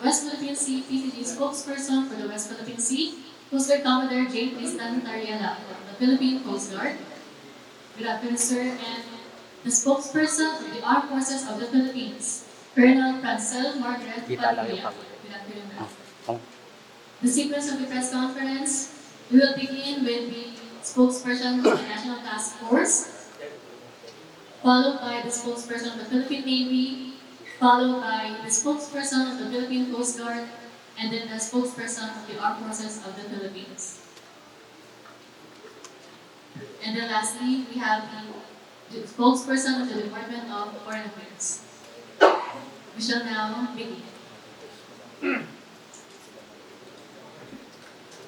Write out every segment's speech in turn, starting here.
West Philippine Sea PCG spokesperson for the West Philippine Sea, Coast Guard Commodore J. Tristan Tariela of the Philippine Coast Guard. Good afternoon, sir, and the spokesperson of the Armed Forces of the Philippines, Colonel Francel Margaret Padilla. Good afternoon, ma'am. The sequence of the press conference, we will begin with the spokesperson of the National Task Force, followed by the spokesperson of the Philippine Navy, followed by the spokesperson of the Philippine Coast Guard, and then the spokesperson of the Armed Forces of the Philippines. And then lastly, we have the spokesperson of the Department of Foreign Affairs. We shall now begin.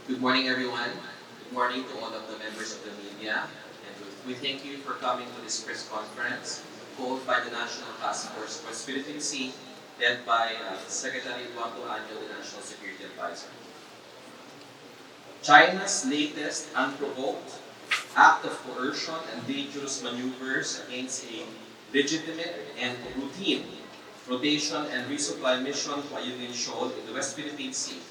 Good morning, everyone. Good morning to all of the members of the media. And we thank you for coming to this press conference called by the National Task Force for Philippine Sea, led by Secretary Eduardo Año, the National Security Advisor. China's latest unprovoked act of coercion and dangerous maneuvers against a legitimate and routine flotation and resupply mission to Ayungin Shoal in the West Philippine Sea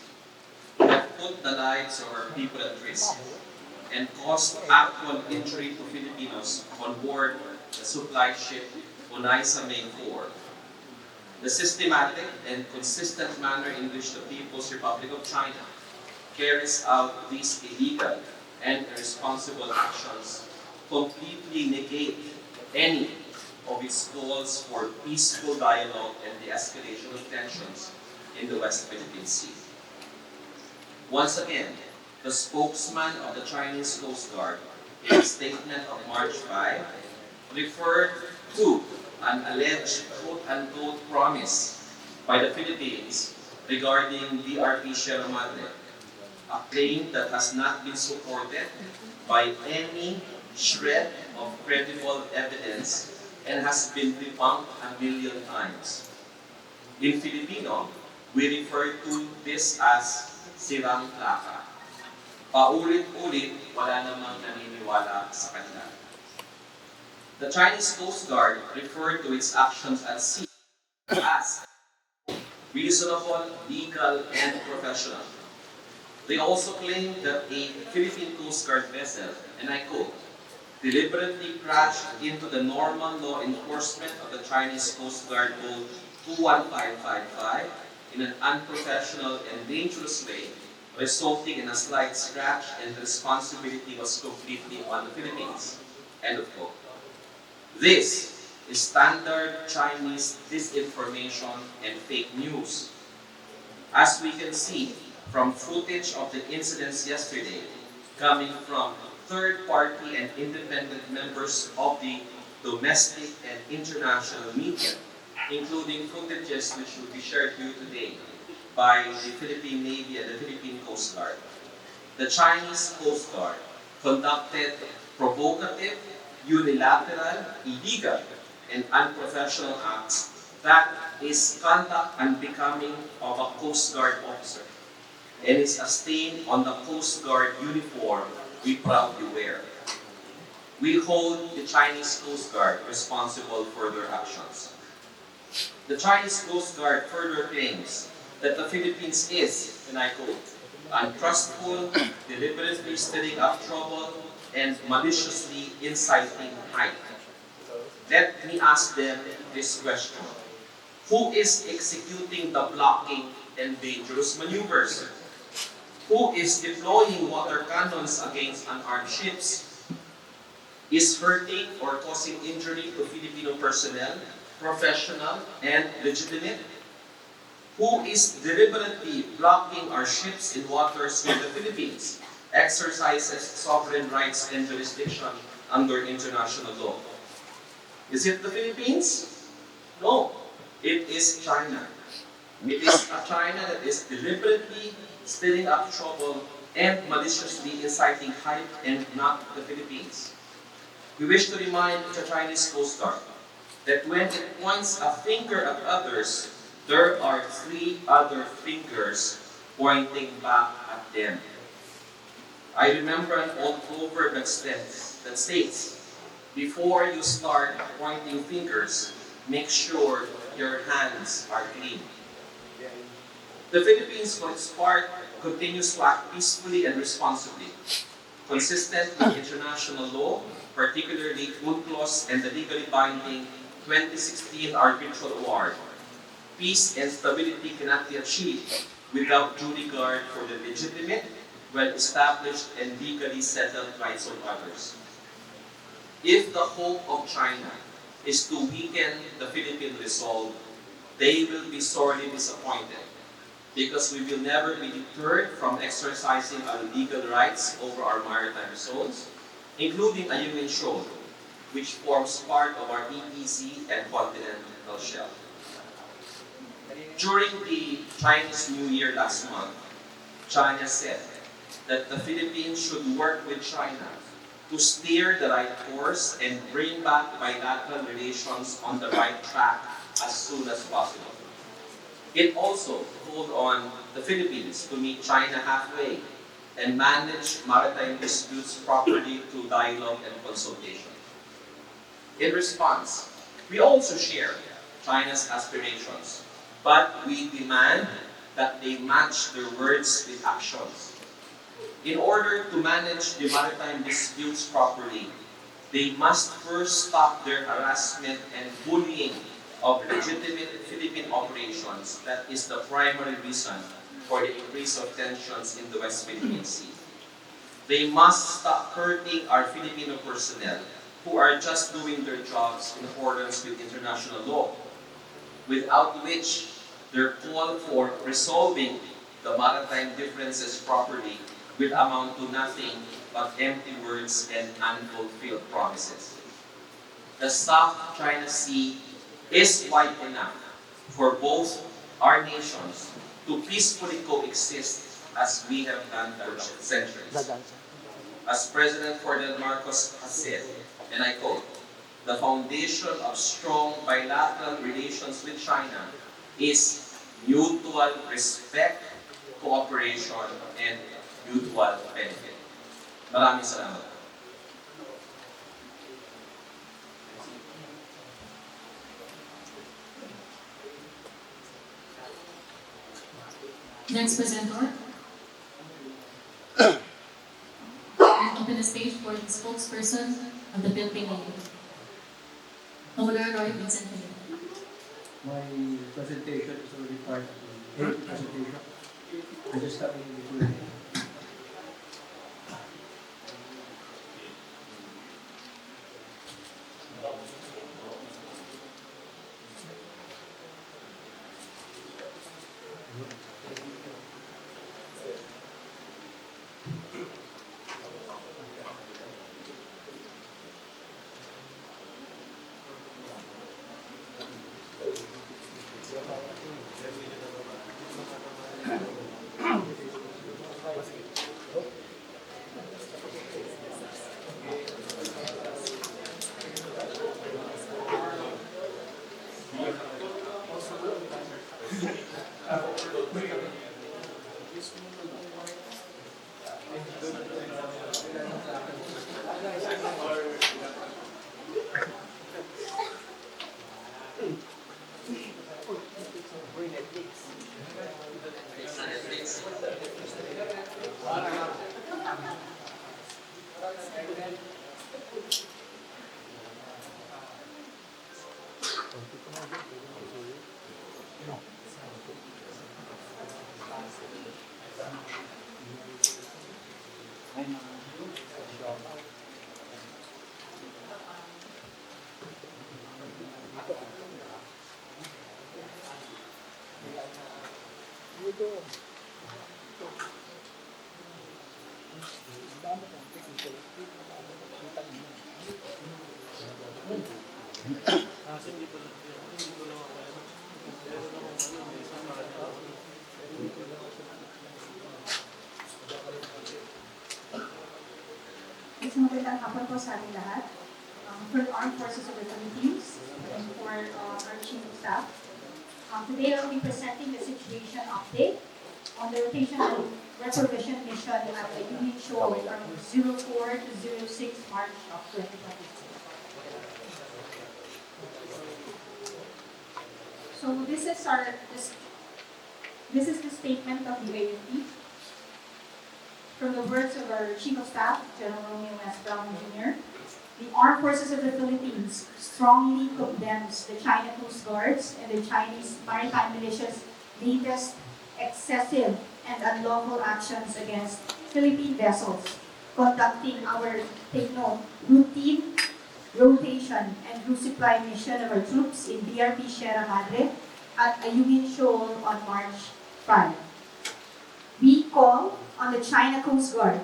have put the lives of our people at risk and caused actual injury to Filipinos on board the supply ship Onaisa Main 4. The systematic and consistent manner in which the People's Republic of China carries out these illegal and irresponsible actions completely negate any of its calls for peaceful dialogue and the escalation of tensions in the West Philippine Sea. Once again, the spokesman of the Chinese Coast Guard, in a statement of March 5, referred to an alleged quote-unquote promise by the Philippines regarding DRP Sierra Madre, a claim that has not been supported by any shred of credible evidence and has been debunked a million times. In Filipino, we refer to this as sirang plaka. Paulit-ulit, wala namang naniniwala sa kanila. The Chinese Coast Guard referred to its actions at sea as reasonable, legal, and professional. They also claimed that a Philippine Coast Guard vessel, and I quote, deliberately crashed into the normal law enforcement of the Chinese Coast Guard boat 21555 in an unprofessional and dangerous way, resulting in a slight scratch, and the responsibility was completely on the Philippines. End of quote. This is standard Chinese disinformation and fake news. As we can see from footage of the incidents yesterday, coming from third-party and independent members of the domestic and international media, including footages which will be shared to you today by the Philippine Navy and the Philippine Coast Guard. The Chinese Coast Guard conducted provocative, unilateral, illegal, and unprofessional acts that is conduct unbecoming of a Coast Guard officer, and is a stain on the Coast Guard uniform we proudly wear. We hold the Chinese Coast Guard responsible for their actions. The Chinese Coast Guard further claims that the Philippines is, and I quote, untrustful, deliberately stirring up trouble, and maliciously inciting hate. Let me ask them this question. Who is executing the blocking and dangerous maneuvers? Who is deploying water cannons against unarmed ships? Is hurting or causing injury to Filipino personnel, professional and legitimate? Who is deliberately blocking our ships in waters where the Philippines exercises sovereign rights and jurisdiction under international law? Is it the Philippines? No, it is China. It is a China that is deliberately stirring up trouble and maliciously inciting hate, and not the Philippines. We wish to remind the Chinese Coast Guard that when it points a finger at others, there are 3 other fingers pointing back at them. I remember an old proverb that states, before you start pointing fingers, make sure your hands are clean. The Philippines, for its part, continues to act peacefully and responsibly, consistent with international law, particularly UNCLOS and the legally binding 2016 arbitral award. Peace and stability cannot be achieved without due regard for the legitimate, well-established, and legally settled rights of others. If the hope of China is to weaken the Philippine resolve, they will be sorely disappointed because we will never be deterred from exercising our legal rights over our maritime zones, including Ayungin Shoal, which forms part of our EEZ and continental shelf. During the Chinese New Year last month, China said that the Philippines should work with China to steer the right course and bring back bilateral relations on the right track as soon as possible. It also called on the Philippines to meet China halfway and manage maritime disputes properly through dialogue and consultation. In response, we also share China's aspirations, but we demand that they match their words with actions. In order to manage the maritime disputes properly, they must first stop their harassment and bullying of legitimate Philippine operations. That is the primary reason for the increase of tensions in the West Philippine Sea. They must stop hurting our Filipino personnel who are just doing their jobs in accordance with international law, without which their call for resolving the maritime differences properly will amount to nothing but empty words and unfulfilled promises. The South China Sea is wide enough for both our nations to peacefully coexist as we have done for centuries. As President Ferdinand Marcos has said, and I quote, "The foundation of strong bilateral relations with China is mutual respect, cooperation, and mutual benefit." Maraming salamat. Next presenter, and open the stage for the spokesperson of the Philippine Navy. Commodore Roy Vincent. My presentation is already part of the presentation. I just have the Q&A. Magandang hapon po sa ating lahat. For the Armed Forces of the Philippines and for our Chief of Staff. Today I will be presenting the situation update on the rotational retrogression mission at the Union Shoal from 04 to 06 March of 2026. So this is our This is the statement of the AFP from the words of our Chief of Staff, General Romeo S. Brown Jr. The Armed Forces of the Philippines strongly condemns the China Coast Guards and the Chinese maritime militia's latest excessive and unlawful actions against Philippine vessels conducting our, take note, routine rotation and resupply mission of our troops in BRP Sierra Madre at Ayungin Shoal on March 5. We call on the China Coast Guard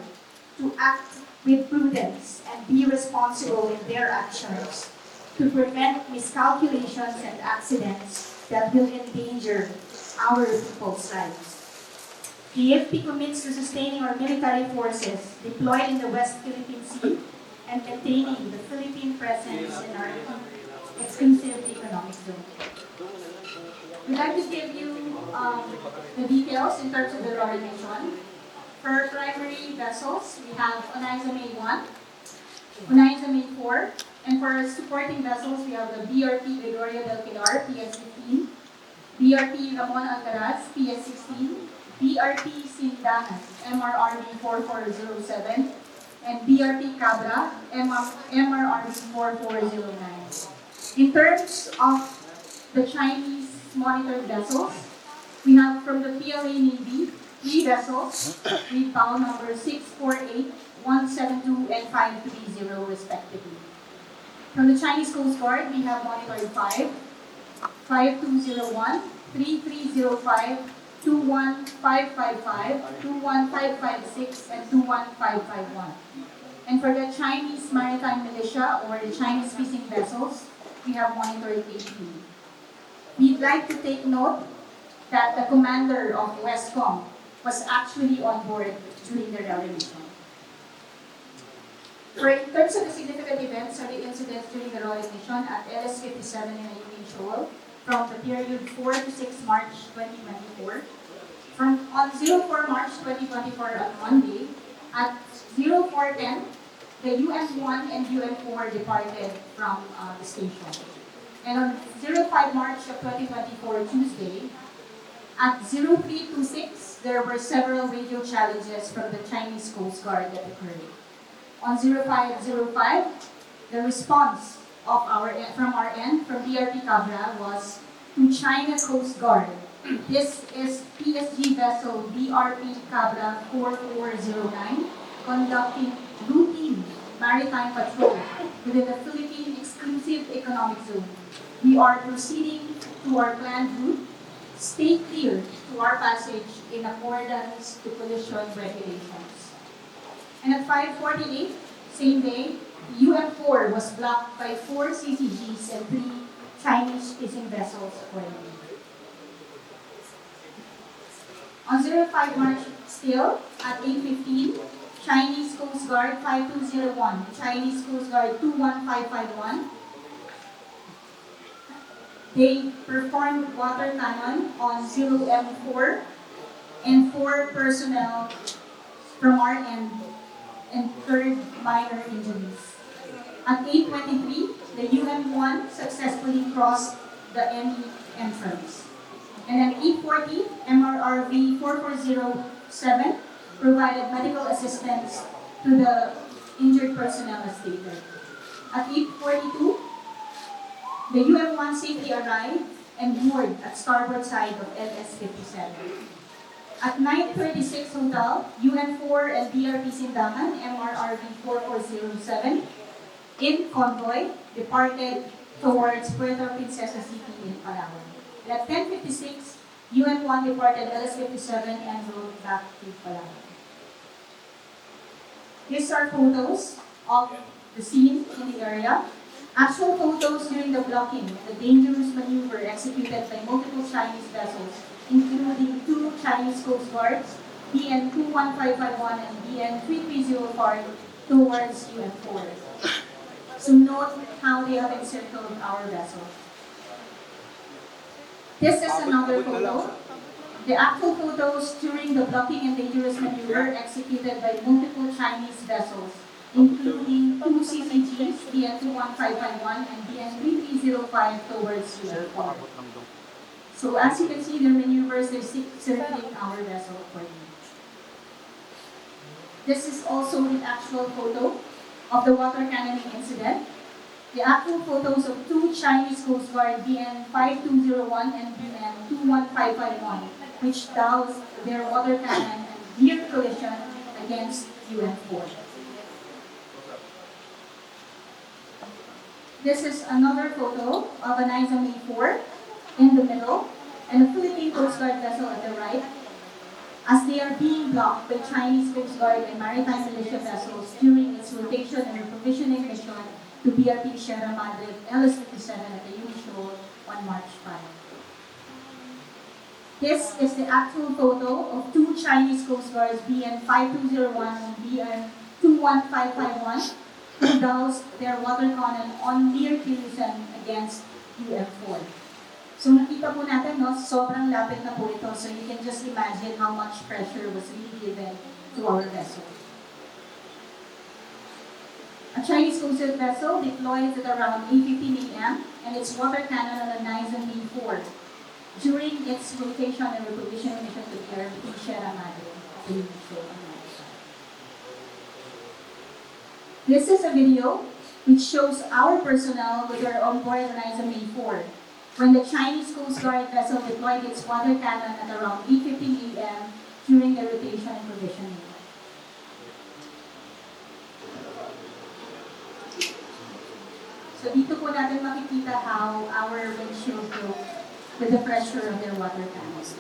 to act with prudence and be responsible in their actions to prevent miscalculations and accidents that will endanger our people's lives. The AFP commits to sustaining our military forces deployed in the West Philippine Sea and maintaining the Philippine presence in our exclusive economic zone. We'd like to give you the details in terms of the RORI mission. For primary vessels, we have Onaiza May 1, Onaiza May 4, and for supporting vessels, we have the BRP Gregoria del Pilar, PS-15, BRP Ramon Alcaraz, PS-16, BRP Sindangan, MRRB 4407, and BRP Cabra, MRRB 4409. In terms of the Chinese monitored vessels, we have from the PLA Navy, 3 vessels with bow number 648, 172, and 530 respectively. From the Chinese Coast Guard, we have monitored 5, 5201, 3305, 21555, 21556, and 21551. And for the Chinese maritime militia or the Chinese fishing vessels, we have monitored 18. We'd like to take note that the commander of Westcom was actually on board during the revolution. For in terms of the significant events or the incidents during the Royal Mission at LS-57 in Ayungin Shoal from the period 4 to 6 March 2024, on 04 March 2024 on Monday, at 04:10, the UN-1 and UN-4 departed from the station. And on 05 March of 2024, Tuesday, at 0326, there were several radio challenges from the Chinese Coast Guard that occurred. On 0505, the response of from our end, from BRP Cabra, was to China Coast Guard. This is PSG vessel BRP Cabra 4409 conducting routine maritime patrol within the Philippine exclusive economic zone. We are proceeding to our planned route. Stay clear to our passage in accordance to collision regulations. And at 5:48, same day, UN-4 was blocked by 4 CCGs and 3 Chinese fishing vessels accordingly. On 05 March still, at 8:15, Chinese Coast Guard 5201, Chinese Coast Guard 21551, they performed water cannon on 0M4 and 4 personnel from our end incurred minor injuries. At 8:23, the UN-1 successfully crossed the ME entrance. And at 8:40, MRRV 4407 provided medical assistance to the injured personnel as stated. At 8:42, the UN-1 safely arrived and moored at starboard side of LS-57. At 9:36 hotel, UN-4 and BRP Sindangan, MRRV 4407, in convoy, departed towards Puerto Princesa City in Palawan. And at 10:56, UN-1 departed LS-57 and rode back to Palawan. These are photos of the scene in the area. Actual photos during the blocking, the dangerous maneuver executed by multiple Chinese vessels, including 2 Chinese Coast Guards, BN 21551 and BN 3305 towards UN-4. So note how they have encircled our vessel. This is another photo. The actual photos during the blocking and dangerous maneuver executed by multiple Chinese vessels, including 2 CCGs, BN 21551 and BN 3305 towards UN-4. So So as you can see, their maneuvers, they're circling our vessel accordingly. This is also the actual photo of the water cannoning incident. The actual photos of two Chinese Coast Guard BN5201 and BN21551, which doused their water cannon and near collision against UN-4. This is another photo of an ISA-4 in the middle and a Philippine Coast Guard vessel at the right, as they are being blocked by Chinese Coast Guard and maritime militia vessels during its rotation and reprovisioning mission to BRP Sierra Madre LS-57 at the Uni Shoal on March 5. This is the actual photo of two Chinese Coast Guards BN5201 and BN21551 who doused their water cannon on near collision against UF4. So nakita po natin, no, sobrang lapit na po ito. So you can just imagine how much pressure was really given to our vessel. A Chinese Coast Guard vessel deployed at around 8:15 a.m. and its water cannon on the Nizam B4 during its rotation and reprovisioning mission to BRP Sierra Madre at the Uni Shoal on March 5. This is a video which shows our personnel with their onboard Nizam B4 when the Chinese Coast Guard vessel deployed its water cannon at around 8:15 a.m. during the rotation and provisioning. So dito po natin makikita how our windshield broke with the pressure of their water cannons.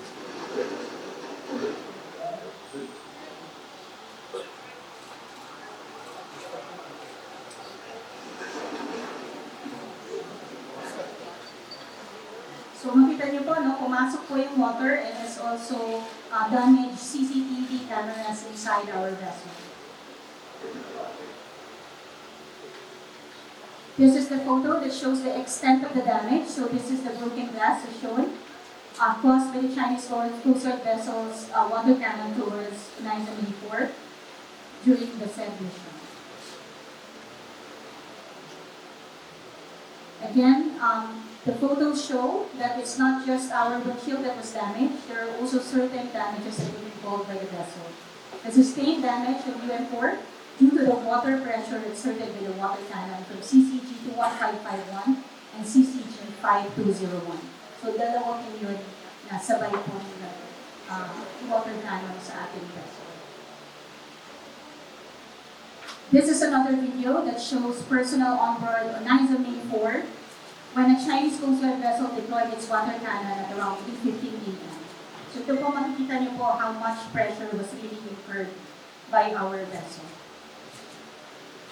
So makita niyo po, no, pumasok po yung water and has also damaged CCTV cameras inside our vessel. This is the photo that shows the extent of the damage. So this is the broken glass as shown, caused by the Chinese Coast Guard vessel's water cannon towards 974 during the said mission. Again, the photos show that it's not just our windshield that was damaged. There are also certain damages that were involved by the vessel. The sustained damage of UN-4 due to the water pressure exerted by the water cannon from CCG 21551 and CCG 5201. So dalawa po yun na sabay po ng water cannon sa ating vessel. This is another video that shows personnel on board on Nizam 4 when a Chinese Coast Guard vessel deployed its water cannon at around 8:15 a.m. So ito po makikita niyo po how much pressure was really incurred by our vessel.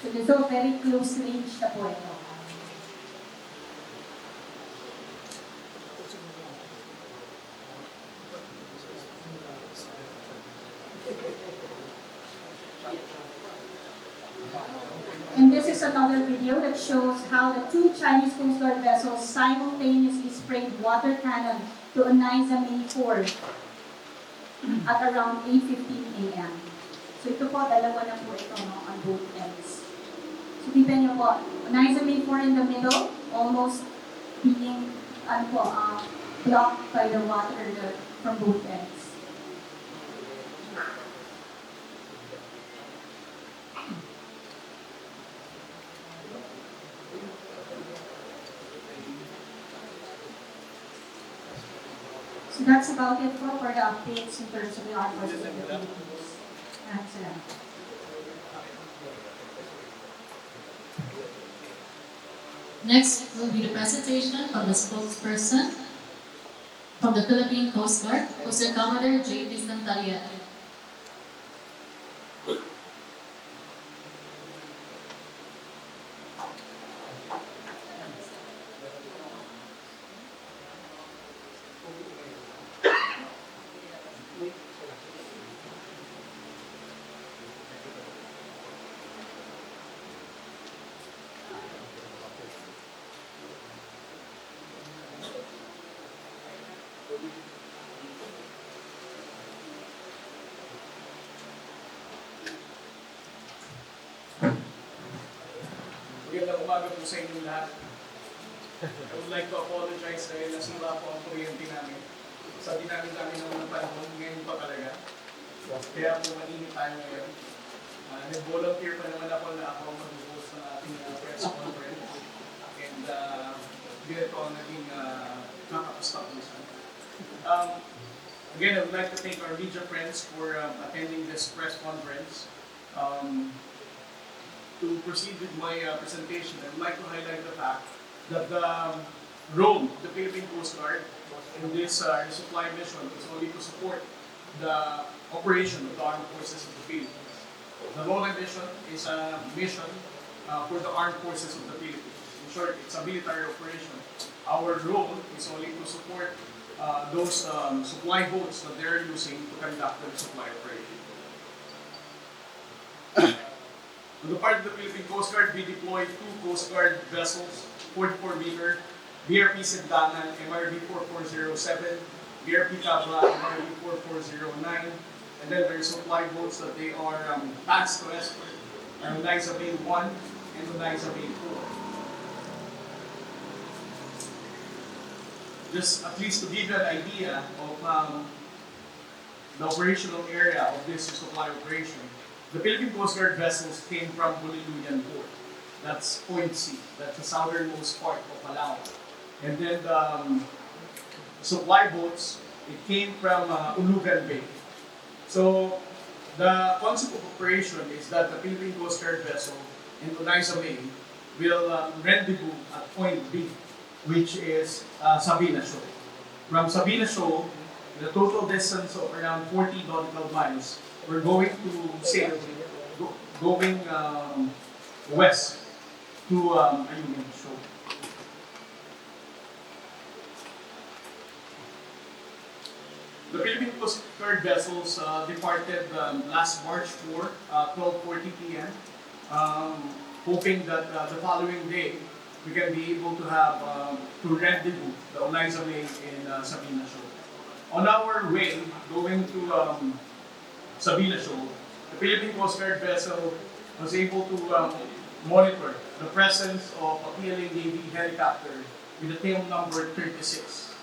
So this is a very close range na po ito. And this is another video that shows how the two Chinese Coast Guard vessels simultaneously sprayed water cannon to a Nizam 4 at around 8:15 a.m. So ito po, dalawa na po ito, no, on both ends. So kita niyo po, Nizam 4 in the middle, almost being blocked by the water from both ends. So that's about it for the updates in terms of the armed forces of the Philippines. Salamat. Next will be the presentation from the spokesperson from the Philippine Coast Guard, Coastal Commodore J. Tariela. Magandang umaga po sa inyong lahat. I would like to apologize dahil nasira po ang kuryente namin. Sa dinami-dami naman ng panahon, ngayon pa talaga. Kaya po mainit tayo ngayon. Nag-volunteer pa naman ako na ako ang mag-host ng ating press conference. And ganito ang naging kakapustapusan. Again, I would like to thank our media friends for attending this press conference. To proceed with my presentation, I would like to highlight the fact that the role of the Philippine Coast Guard in this resupply mission is only to support the operation of the armed forces of the Philippines. The role and mission is a mission for the armed forces of the Philippines. In short, it's a military operation. Our role is only to support those supply boats that they're using to conduct the supply operation. On the part of the Philippine Coast Guard, we deployed 2 Coast Guard vessels, 44-meter, BRP Sindangan, MRV 4407, BRP Tabla, MRV 4409, and then there's supply boats that they are tasked to escort, Liza Bay 1 and Liza Bay 4. Just at least to give you an idea of the operational area of this supply operation, the Philippine Coast Guard vessels came from Buliluyang Port. That's Point C. That's the southernmost part of Palau. And then the supply boats, it came from Ulugan Bay. So the concept of operation is that the Philippine Coast Guard vessel in Liza Bay will rendezvous at Point B, which is Sabina Shoal. From Sabina Shoal, the total distance of around 40 nautical miles, we're going to sail, going west to Ayungin Shoal. The Philippine Coast Guard vessels departed last March 4, 12:40 p.m. Hoping that the following day we can be able to have to rendezvous the Liza Bay in Sabina Shoal. On our way going to Sabina Shoal, the Philippine Coast Guard vessel was able to monitor the presence of a PLA Navy helicopter with the tail number 36.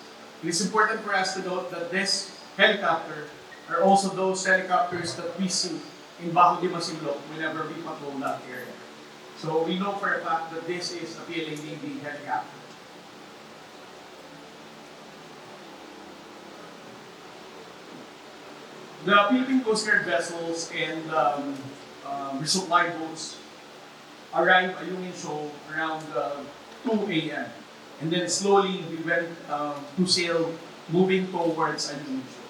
It is important for us to note that this helicopter are also those helicopters that we see in Bajo de Masinloc whenever we patrol that area. So we know for a fact that this is a PLA Navy helicopter. The Philippine Coast Guard vessels and resupply boats arrived at Ayungin Shoal around 2 a.m. And then slowly we went to sail moving towards Ayungin Shoal.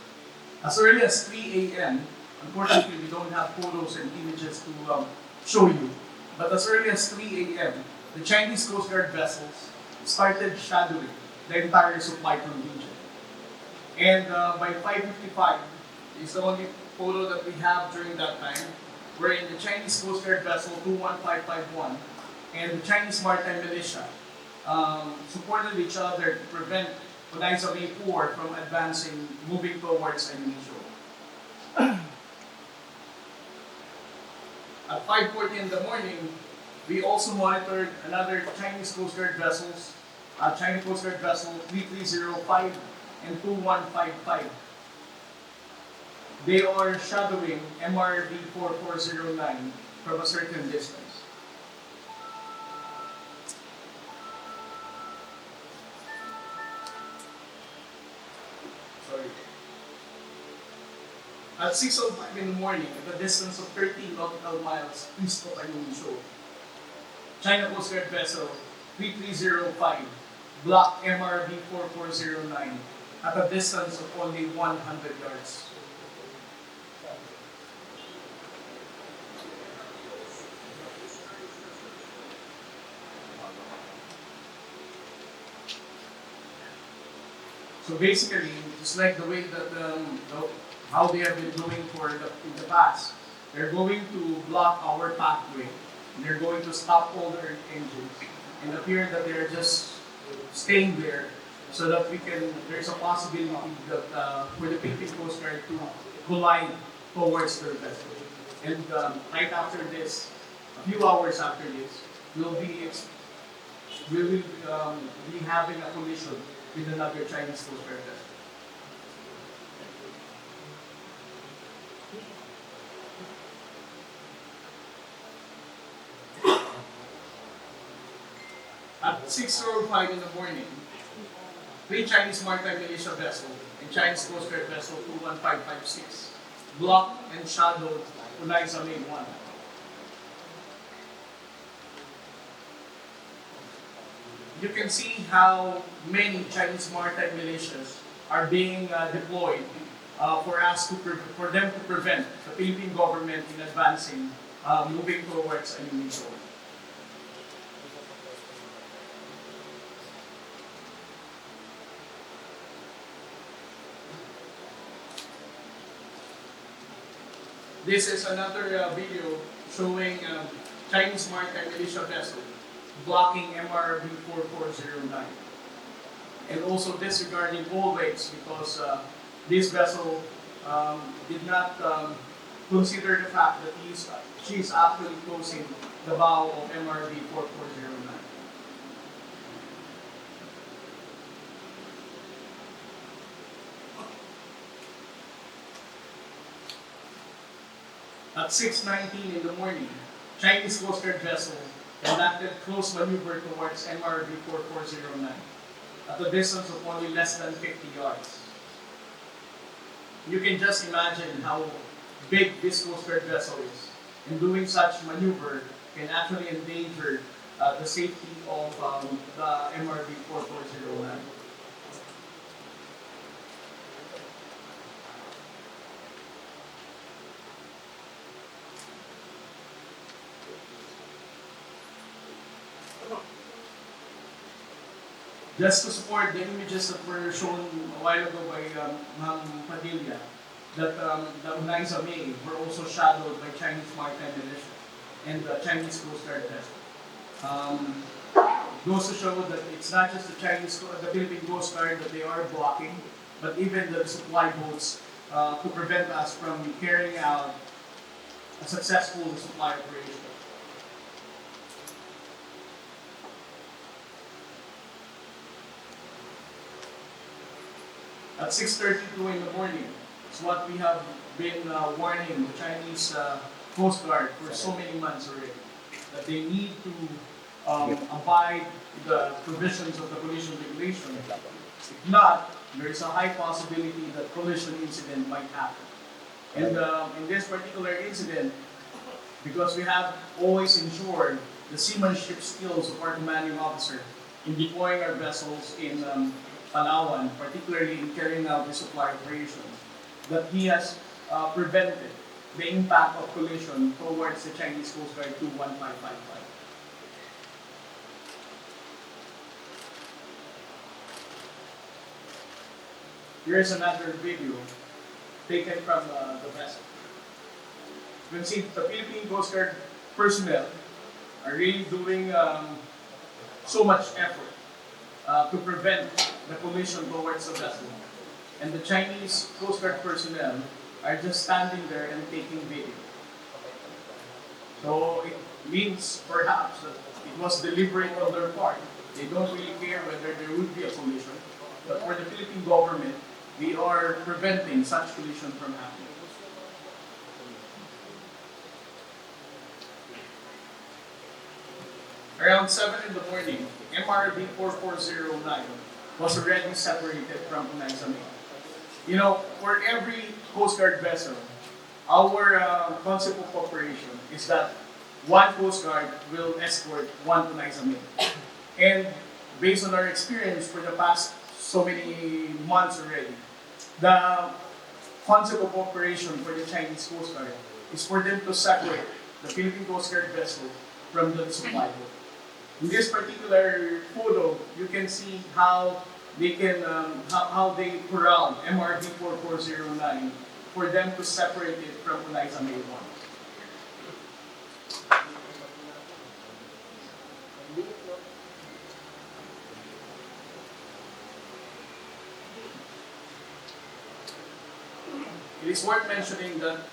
As early as 3 a.m., unfortunately we don't have photos and images to show you, but as early as 3 a.m., the Chinese Coast Guard vessels started shadowing the entire supply contingent. And by 5:55, is the only photo that we have during that time, wherein the Chinese Coast Guard vessel 21551 and the Chinese Maritime Militia supported each other to prevent Liza Bay 4 from advancing, moving towards Ayungin Shoal. At 5:40 in the morning, we also monitored another Chinese Coast Guard vessels, Chinese Coast Guard vessel 3305 and 2155. They are shadowing MRV 4409 from a certain distance. Sorry. At 6:05 in the morning, at a distance of 13 nautical miles east of Ayungin Shoal, China Coast Guard vessel 3305 blocked MRV 4409 at a distance of only 100 yards. So basically, just like the way that how they have been doing in the past, they're going to block our pathway. They're going to stop all their engines and appear that they're just staying there, so that there's a possibility that for the Philippine Coast Guard to collide towards their vessel. And right after this, a few hours after this, we'll be we will be having a collision with another Chinese Coast Guard vessel. At 6:05 in the morning, three Chinese maritime militia vessels and Chinese Coast Guard vessel 21556 blocked and shadowed Unaiza Main 1. You can see how many Chinese maritime militias are being deployed for them to prevent the Philippine government in advancing, moving towards a new zone. This is another video showing Chinese maritime militia vessel blocking MRV 4409 and also disregarding all waves because this vessel did not consider the fact that she is actually closing the bow of MRV 4409. At 6:19 in the morning, Chinese Coast Guard vessel conducted close maneuver towards MRV 4409 at a distance of only less than 50 yards. You can just imagine how big this Coast Guard vessel is, and doing such maneuver can actually endanger the safety of the MRV 4409. Just to support the images that were shown a while ago by Ma'am Padilla, that the Unaiza May were also shadowed by Chinese maritime militia and the Chinese Coast Guard vessel. Goes to show that it's not just the Philippine Coast Guard that they are blocking, but even the supply boats to prevent us from carrying out a successful supply operation. At 6:32 in the morning is what we have been warning the Chinese Coast Guard for so many months already, that they need to abide the provisions of the collision regulation. If not, there is a high possibility that collision incident might happen. And in this particular incident, because we have always ensured the seamanship skills of our commanding officer in deploying our vessels in Palawan, particularly in carrying out the supply operations, that he has prevented the impact of collision towards the Chinese Coast Guard 21555. Here is another video taken from the vessel. You can see the Philippine Coast Guard personnel are really doing so much effort to prevent the collision towards the vessel. And the Chinese Coast Guard personnel are just standing there and taking video. So it means perhaps that it was deliberate on their part. They don't really care whether there would be a collision. But for the Philippine government, they are preventing such collision from happening. Around 7 in the morning, MRV 4409 was already separated from Unaiza May. You know, for every Coast Guard vessel, our concept of operation is that one Coast Guard will escort one Unaiza May. And based on our experience for the past so many months already, the concept of operation for the Chinese Coast Guard is for them to separate the Philippine Coast Guard vessel from the supply boat. In this particular photo, you can see how they corral MRV 4409 for them to separate it from Unaiza May 1. It is worth mentioning that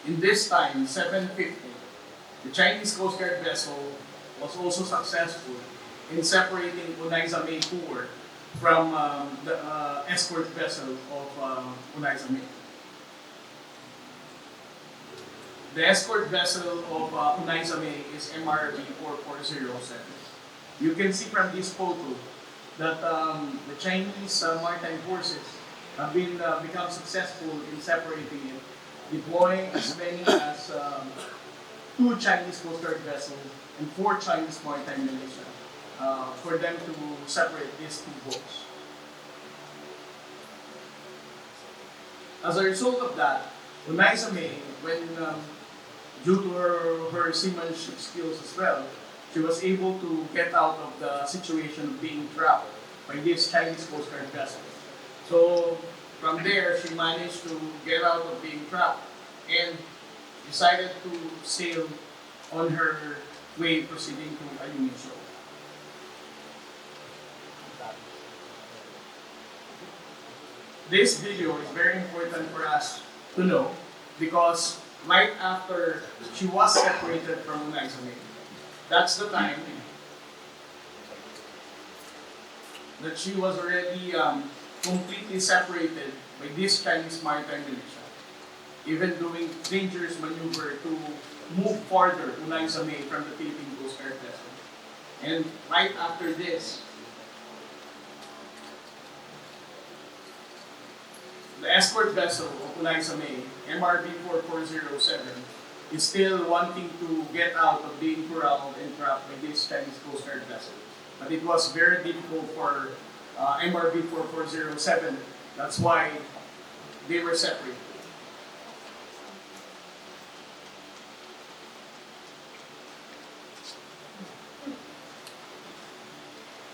in this time, 7:50, the Chinese Coast Guard vessel was also successful in separating Unaiza May 4 from the escort vessel of Unaiza May. The escort vessel of Unaiza May is MRV 4407. You can see from this photo that the Chinese maritime forces have become successful in separating it, deploying as many as 2 Chinese Coast Guard vessels and 4 Chinese maritime militia for them to separate these 2 boats. As a result of that, Unaiza May, when due to her seamanship skills as well, she was able to get out of the situation of being trapped by this Chinese Coast Guard vessel. So from there, she managed to get out of being trapped and decided to sail on her way proceeding to Ayungin Shoal. This video is very important for us to know because right after she was separated from Unaiza May, that's the time that she was already completely separated by this Chinese maritime militia, even doing dangerous maneuver to move farther Unaiza May from the Philippine Coast Guard vessel. And right after this, the escort vessel of Unaiza May, MRV 4407, is still wanting to get out of being corralled and trapped by this Chinese Coast Guard vessel. But it was very difficult for MRV 4407. That's why they were separated.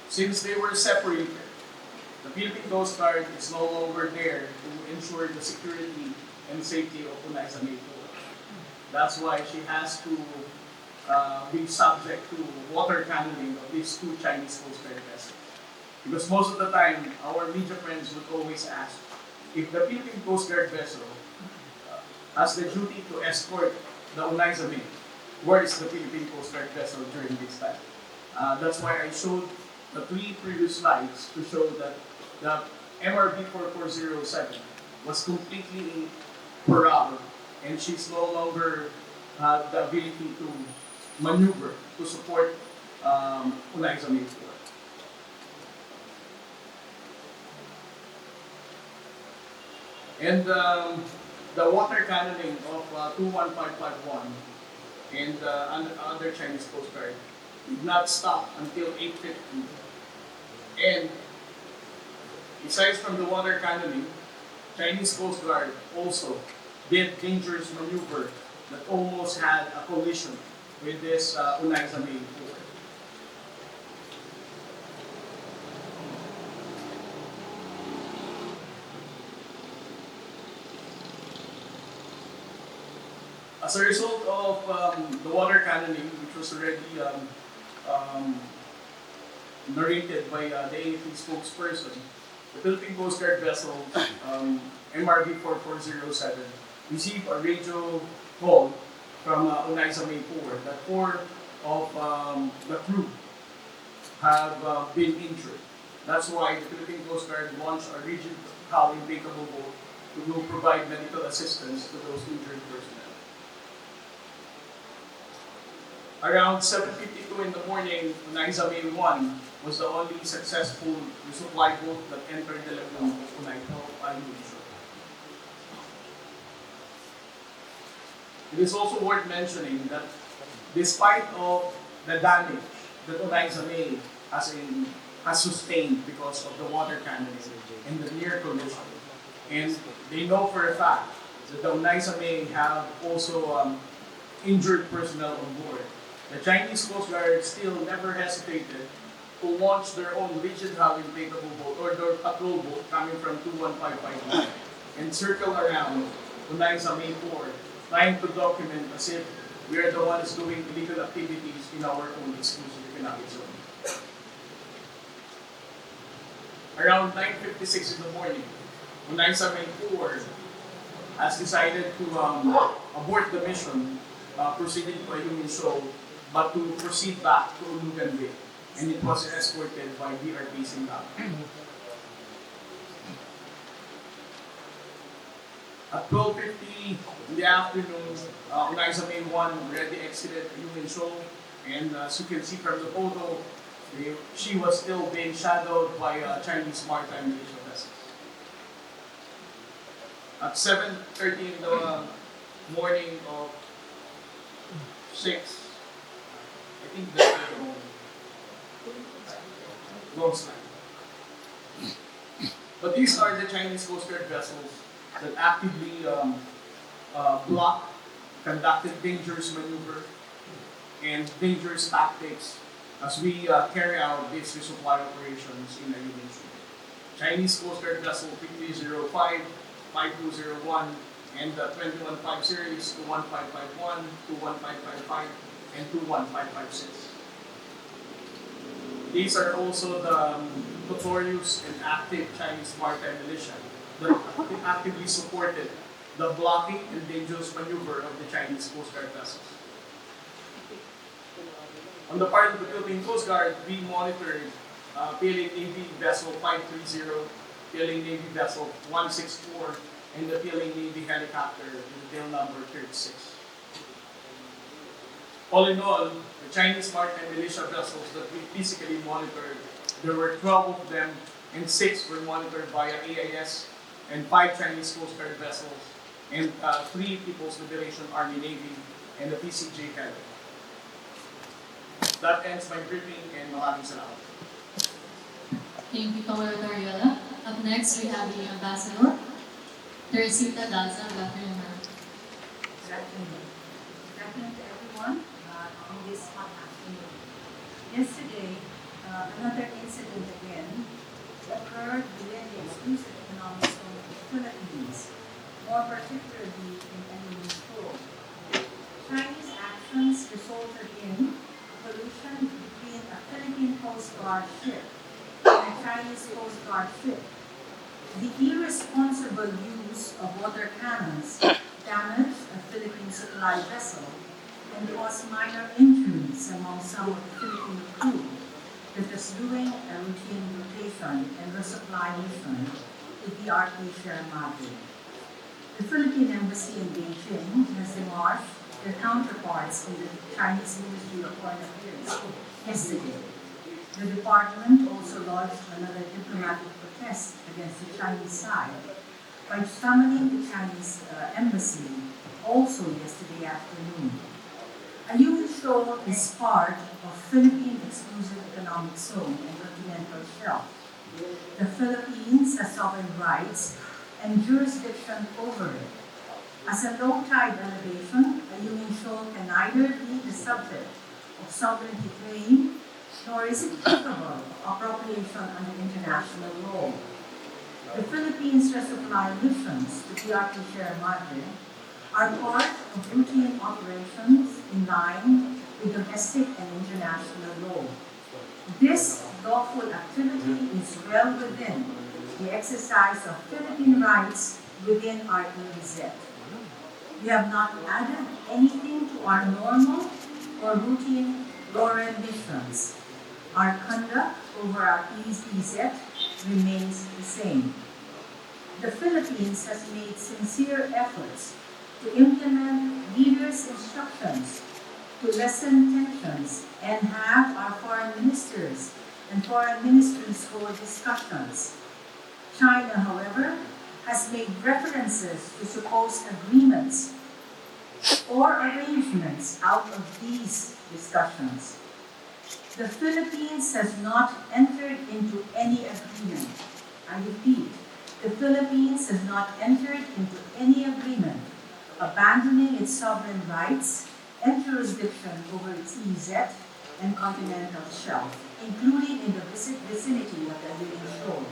Since they were separated, the Philippine Coast Guard is no longer there to ensure the security and safety of Unaiza May 4. That's why she has to be subject to water cannoning of these 2 Chinese Coast Guard vessels. Because most of the time, our media friends would always ask if the Philippine Coast Guard vessel has the duty to escort the Unaiza May, where is the Philippine Coast Guard vessel during this time? That's why I showed the 3 previous slides to show that the MRV 4407 was completely corralled and she's no longer had the ability to maneuver to support Unaiza May 4. And the water cannoning of 21551 and other Chinese Coast Guard did not stop until 8:50. And besides from the water cannoning, Chinese Coast Guard also did dangerous maneuver that almost had a collision with this Unaiza May 4. As a result of the water cannoning, which was already narrated by the AFP spokesperson, the Philippine Coast Guard vessel MRV 4407 received a radio call from Unaiza May 4 that 4 of the crew have been injured. That's why the Philippine Coast Guard launched a rigid hull impeccable boat to provide medical assistance to those injured personnel. Around 7:52 in the morning, Unaiza May 1 was the only successful resupply boat that entered the lagoon of Ayungin Shoal. It is also worth mentioning that despite of the damage that Unaiza May has sustained because of the water cannoning and the near collision, and they know for a fact that the Unaiza May have also injured personnel on board, the Chinese Coast Guard still never hesitated to launch their own rigid hull inflatable boat or their patrol boat coming from 21551 and circle around Unaiza May 4, trying to document as if we are the ones doing illegal activities in our own exclusive economic zone. Around 9:56 in the morning, Unaiza May 4 has decided to abort the mission, proceeding to Ayungin Shoal, but to proceed back to Ulugan Bay. and it was escorted by BRP Singapore. At 12:50 in the afternoon, Eliza May 1 already exited Human Shoal, and as you can see from the photo, she was still being shadowed by Chinese maritime militia vessels. At 7:30 in the morning of 6, I think that's the long slide. But these are the Chinese Coast Guard vessels that actively blocked, conducted dangerous maneuver and dangerous tactics as we carry out these resupply operations in the Union Sea. Chinese Coast Guard vessel 3305, 5201, and 2150 series 21551, 21555, and 21556. These are also the notorious and active Chinese maritime militia that actively supported the blocking and dangerous maneuver of the Chinese Coast Guard vessels. On the part of the Philippine Coast Guard, we monitored PLA Navy vessel 530, PLA Navy vessel 164, and the PLA Navy helicopter with tail number 36. All in all, the Chinese maritime militia vessels that we physically monitored, there were 12 of them, and 6 were monitored via AIS, and 5 Chinese Coast Guard vessels, and 3 People's Liberation Army Navy, and the PCJ head. That ends my briefing, and maraming salamat. Thank you, Commodore Tariola. Up next, we have the Ambassador, Teresita Daza. Good afternoon, ma'am. Good afternoon. Good afternoon to everyone on this hot afternoon. Yesterday, another incident again occurred within the exclusive economic zone of the Philippines, more particularly in Enemy Shoal. Chinese actions resulted in collision between a Philippine Coast Guard ship and a Chinese Coast Guard ship. The irresponsible use of water cannons damaged a Philippine supply vessel and caused minor injuries among some of the Philippine crew that was doing a routine rotation and resupply mission to BRP Sierra Madre. The Philippine Embassy in Beijing has demarched their counterparts in the Chinese Ministry of Foreign Affairs yesterday. The department also lodged another diplomatic protest against the Chinese side by summoning the Chinese embassy also yesterday afternoon. Ayungin Shoal is part of Philippine Exclusive Economic Zone and continental shelf. The Philippines has sovereign rights and jurisdiction over it. As a low tide elevation, Ayungin Shoal can neither be the subject of sovereignty claim nor is it capable of appropriation under international law. The Philippines' resupply missions to BRP Sierra Madre are part of routine operations in line with domestic and international law. This lawful activity is well within the exercise of Philippine rights within our EEZ. We have not added anything to our normal or routine law missions. Our conduct over our EEZ remains the same. The Philippines has made sincere efforts to implement leaders' instructions to lessen tensions and have our foreign ministers and foreign ministries hold discussions. China, however, has made references to supposed agreements or arrangements out of these discussions. The Philippines has not entered into any agreement. I repeat, the Philippines has not entered into any agreement abandoning its sovereign rights and jurisdiction over its EEZ and continental shelf, including in the vicinity of the Ayungin Shoal.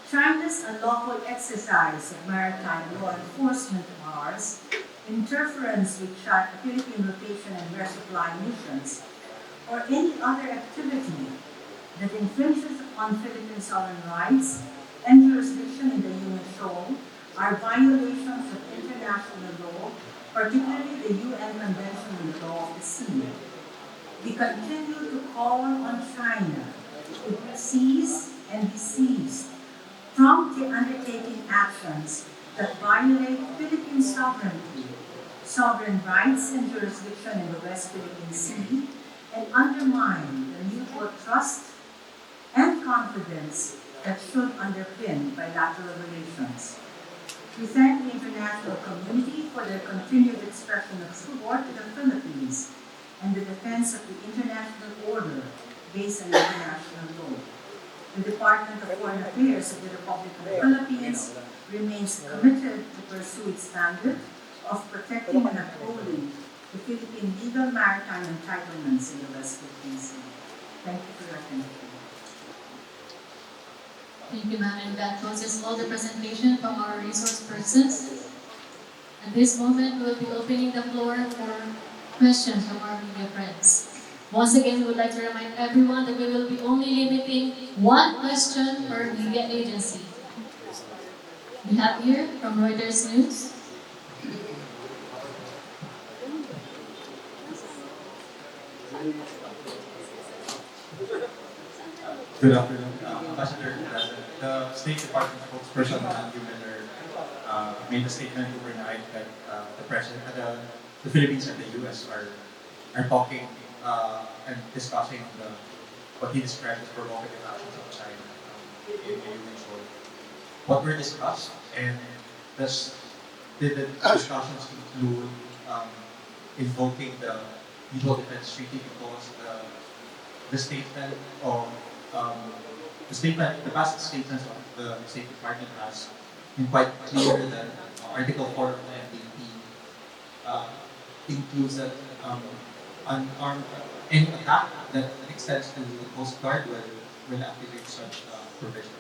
China's unlawful exercise of maritime law enforcement powers, interference with Philippine rotation and resupply missions, or any other activity that infringes upon Philippine sovereign rights and jurisdiction in the Ayungin Shoal are violations of international law, particularly the UN Convention on the Law of the Sea. We continue to call on China to cease and desist from the undertaking actions that violate Philippine sovereignty, sovereign rights and jurisdiction in the West Philippine Sea, and undermine the mutual trust and confidence that should underpin bilateral relations. We thank the international community for their continued expression of support to the Philippines and the defense of the international order based on international law. The Department of Foreign Affairs of the Republic of the Philippines remains committed to pursue its standard of protecting and upholding the Philippine legal maritime entitlements in the West Philippine Sea. Thank you for your attention. Thank you, ma'am. And that closes all the presentation from our resource persons. At this moment, we will be opening the floor for questions from our media friends. Once again, we would like to remind everyone that we will be only limiting one question per media agency. We have here from Reuters News. Good afternoon, Ambassador. The State Department spokesperson, Andrew Miller, made a statement overnight that the president, the Philippines and the U.S. are talking and discussing what he described as provocative actions of China in the human soul. What were discussed, and did the discussions include invoking the Mutual Defense Treaty, because the statement of the past statements of the State Department has been quite clear that Article 4 of the NDP includes that any attack that extends to the Coast Guard will activate such provision.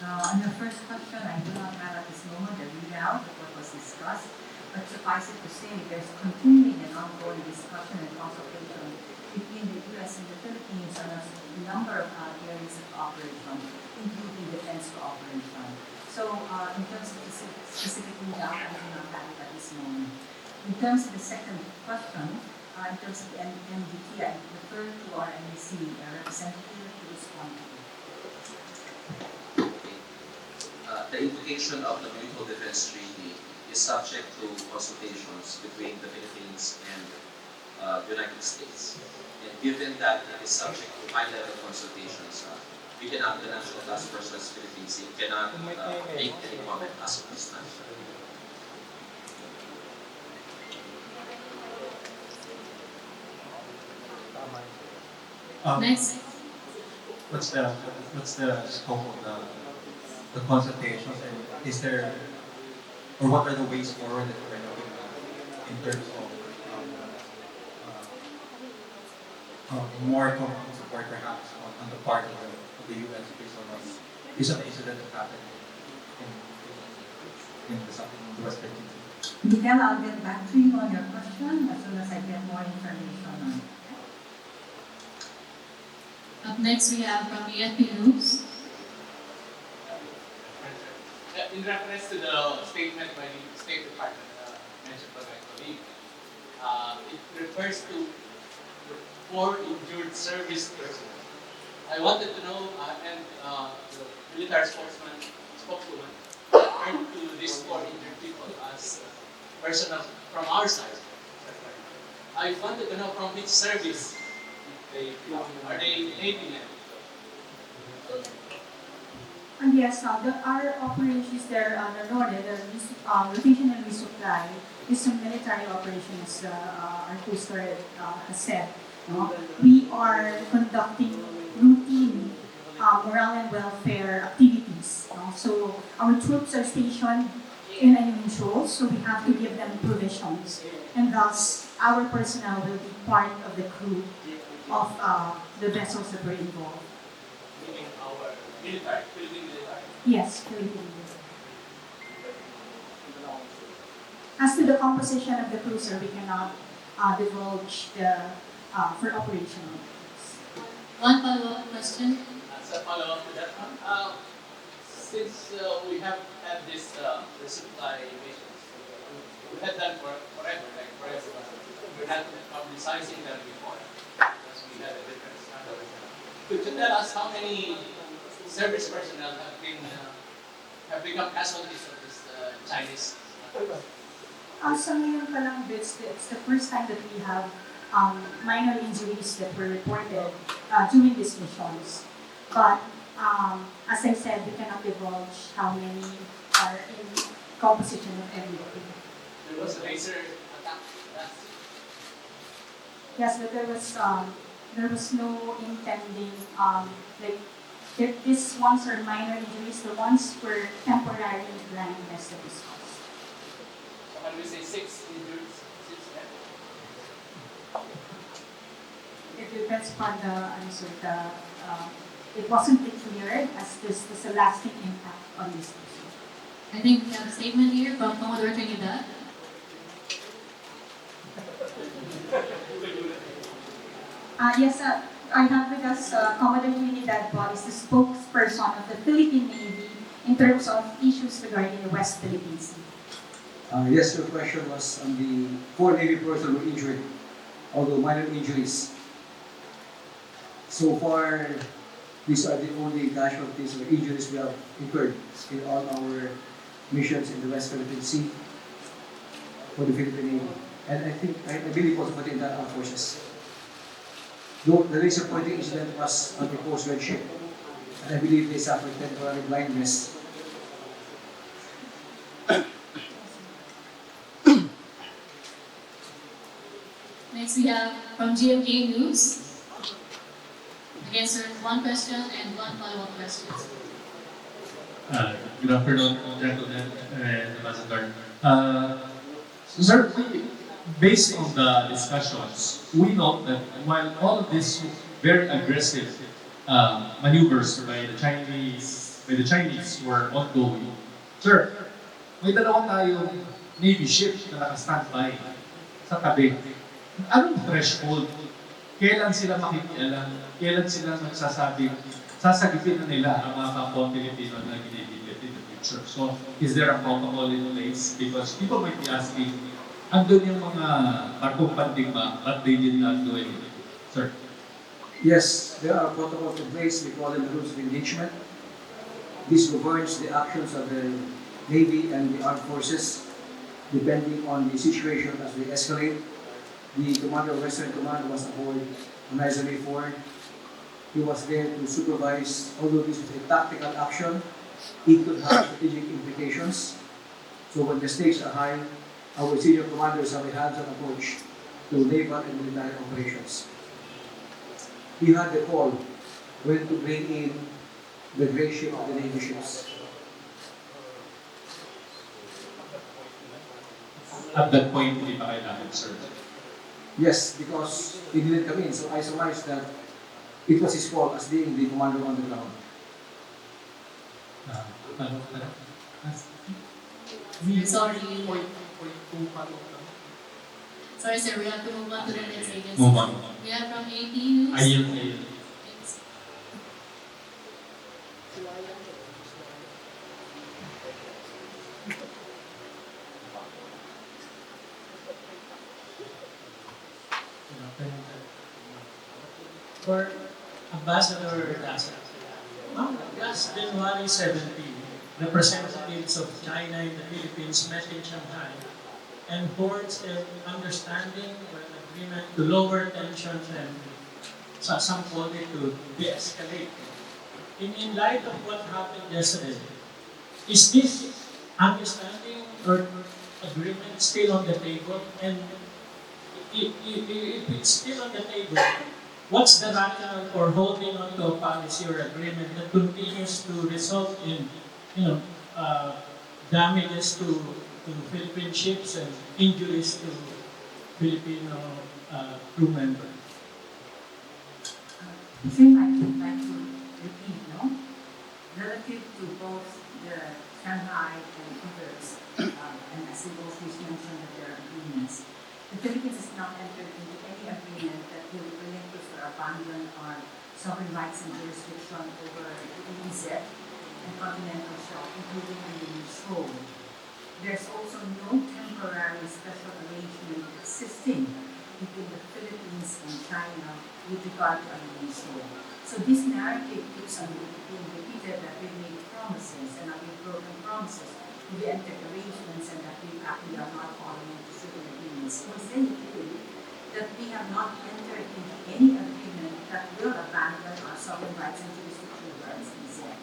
On your first question, I do not have at this moment a readout of what was discussed, but suffice it to say there's continuing and ongoing discussion and consultation between the U.S. and the Philippines on a number of areas of cooperation, including defense cooperation. So in terms of specific readout, I do not have it at this moment. In terms of the second question, in terms of the MDT, I refer to our NEC representative to respond to it. The invocation of the Mutual Defense Treaty is subject to consultations between the Philippines and the United States. And given that it is subject to high-level consultations, we cannot, the National Task Force of Philippine Sea cannot make any comment as of this time. Next. What's the scope of the consultations, and is there, or what are the ways forward that we're looking at in terms of more concrete support perhaps on the part of the U.S. based on the incident that happened in the West Philippines? Miguel, I'll get back to you on your question as soon as I get more information on it. Up next, we have from EFP News. In reference to the statement by the State Department mentioned by my colleague, it refers to the 4 injured service personnel. I wanted to know, and the military spokeswoman referred to these 4 injured people as personnel from our side. I wanted to know from which service are they Navy men? And yes, our operations there under NORDE, the rotation and resupply, is a military operations, our Coast Guard has said. We are conducting routine morale and welfare activities. So our troops are stationed in enemy shoals, so we have to give them provisions. And thus, our personnel will be part of the crew of the vessels that were involved. Meaning our military, Philippine military. Yes, Philippine. As to the composition of the cruiser, we cannot divulge the for operational purposes. One follow-up question. As a follow-up to that one, since we have had this resupply missions, we had done forever, like forever. We're not publishing sizing than before, because we had a different standard. Could you tell us how many service personnel have become casualties of this Chinese? So ngayon pa lang, it's the first time that we have minor injuries that were reported during these missions. But as I said, we cannot divulge how many are in composition of everything. There was a laser attack. Yes, but there was no intending like if these ones are minor injuries, the ones were temporary blindness that is caused. So when we say 6 injuries, 6 dead? It depends upon the answer. It wasn't declared as this is a lasting impact on this person. I think we have a statement here from Commodore Trinidad. Yes, I have with us Commodore Trinidad is the spokesperson of the Philippine Navy in terms of issues regarding the West Philippine Sea. Yes, your question was on the 4 Navy personnel were injured, although minor injuries. So far, these are the only casualties or injuries we have incurred in all our missions in the West Philippine Sea for the Philippine Navy. And I believe also for the entire armed forces. Though the laser pointing incident was on the Coast Guard ship, and I believe they suffered temporary blindness. Next we have from GMA News. Again, sir, 1 question and 1 follow-up question. Good afternoon, gentlemen and Ambassador. Sir, based on the discussions, we note that while all of these very aggressive maneuvers by the Chinese were ongoing, sir, may dalawa tayong Navy ship na naka-standby sa tabi. Anong threshold? Kailan sila makikialam? Kailan sila magsasabing sasagipin na nila ang mga kapwa Pilipino na ginibigit in the future? So, is there a protocol in place? Because people might be asking, andun yung mga barkong pandigma, but they did not do anything. Sir? Yes, there are protocols in place. We call them the rules of engagement. This governs the actions of the Navy and the armed forces, depending on the situation as we escalate. The commander of Western Command was aboard on ISMA 4. He was there to supervise, although this was a tactical action, it could have strategic implications. So when the stakes are high, our senior commanders have a hands-on approach to naval and military operations. He had the call when to bring in the gray ship of the Navy ships. At that point, hindi pa kailangan, sir. Yes, because he didn't come in, so I surmised that it was his call as being the commander on the ground. Sorry. Sorry, sir, we have to move on to the next agency. Move on. We have from AP News. Ayun. Thanks. For Ambassador Daza, last January 17, representatives of China in the Philippines met in Shanghai and forged an understanding or an agreement to lower tensions and some call it to de-escalate. In light of what happened yesterday, is this understanding or agreement still on the table? And if it's still on the table, what's the rationale for holding on to a policy or agreement that continues to result in, damages to Philippine ships and injuries to Filipino crew members? Same, I would like to repeat, relative to both the Shanghai and others, and as you both mentioned that there are agreements, the Philippines has not entered into any agreement that will relinquish or abandon our sovereign rights and jurisdiction over the EEZ and continental shelf, including the shoal. There's also no temporary special arrangement existing between the Philippines and China with regard to Ayungin Shoal. So this narrative keeps on being repeated that we made promises and that we've broken promises, we entered arrangements and that we actually are not following into certain agreements. It was then clear that we have not entered into any agreement that will abandon our sovereign rights and jurisdictional rights in Sea.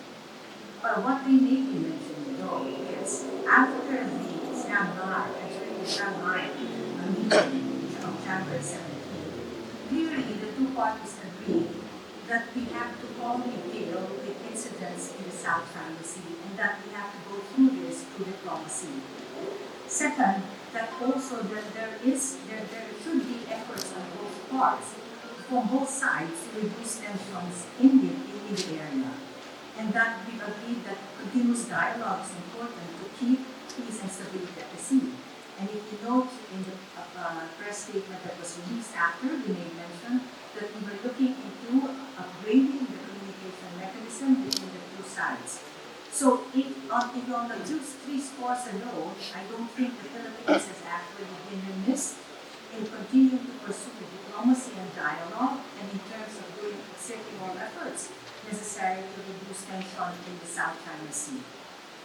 But what they may be mentioning though is after the Shanghai, actually the Shanghai meeting of January 17, clearly the two parties agreed that we have to only deal with incidents in the South China Sea and that we have to go through this through diplomacy. Second, that also that there should be efforts on both parts, from both sides to reduce tensions in the area. And that we agreed that continuous dialogue is important to keep peace and stability at the sea. And if you note in the press statement that was released after, we made mention that we were looking into upgrading the communication mechanism between the two sides. So if on the three scores alone, I don't think the Philippines has actually been remiss in continuing to pursue diplomacy and dialogue, and in terms of exerting all efforts necessary to reduce tension in the South China Sea.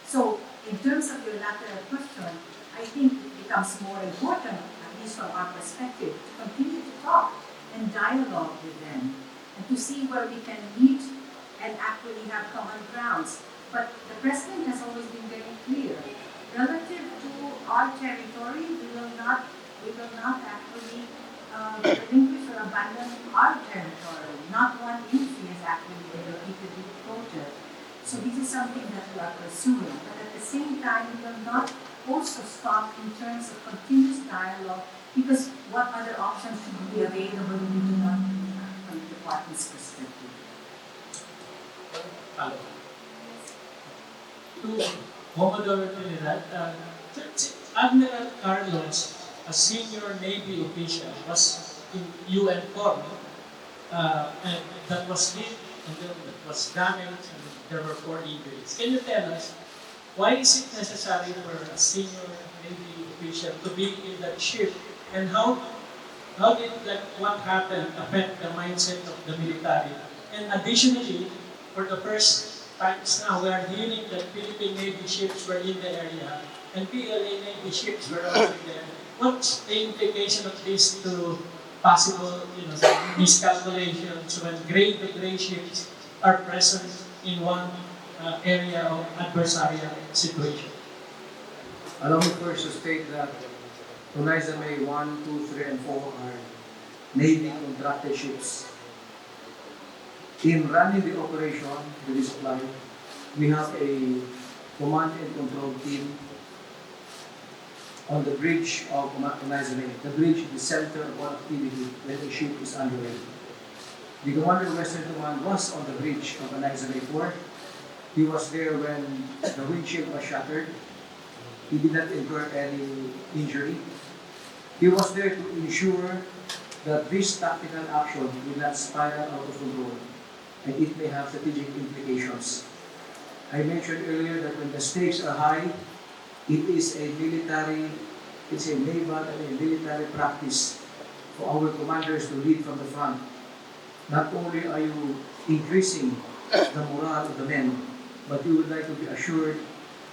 So, in terms of your latter question, I think it becomes more important, at least from our perspective, to continue to talk and dialogue with them, and to see where we can meet and actually have common grounds. But the President has always been very clear. Relative to our territory, we will not actually relinquish or abandon our territory. Not one inch is actually been repeatedly quoted. So this is something that we are pursuing. But at the same time, we will not also stop in terms of continuous dialogue, because what other options should be available we do not have from the department's perspective. To Commodore Trinidad, Admiral Carlos, a senior Navy official, was in UN forum, and that was hit, and then it was damaged, and there were 4 injuries. Can you tell us why is it necessary for a senior Navy official to be in that ship, and how did what happened affect the mindset of the military? And additionally, for the first times now, we are hearing that Philippine Navy ships were in the area and PLA Navy ships were also there. What's the implication of this to possible, miscalculations when gray-to-gray ships are present in one area of adversarial situation? Allow me first to state that Tunayza May 1, 2, 3, and 4 are Navy contracted ships. In running the operation, the resupply, we have a command and control team on the bridge of Tunayza May. The bridge is the center of all activity when the ship is underway. The Commander of Western Command was on the bridge of Tunayza May 4. He was there when the windshield was shattered. He did not incur any injury. He was there to ensure that this tactical action will not spiral out of control, and it may have strategic implications. I mentioned earlier that when the stakes are high, it is a naval and a military practice for our commanders to lead from the front. Not only are you increasing the morale of the men, but you would like to be assured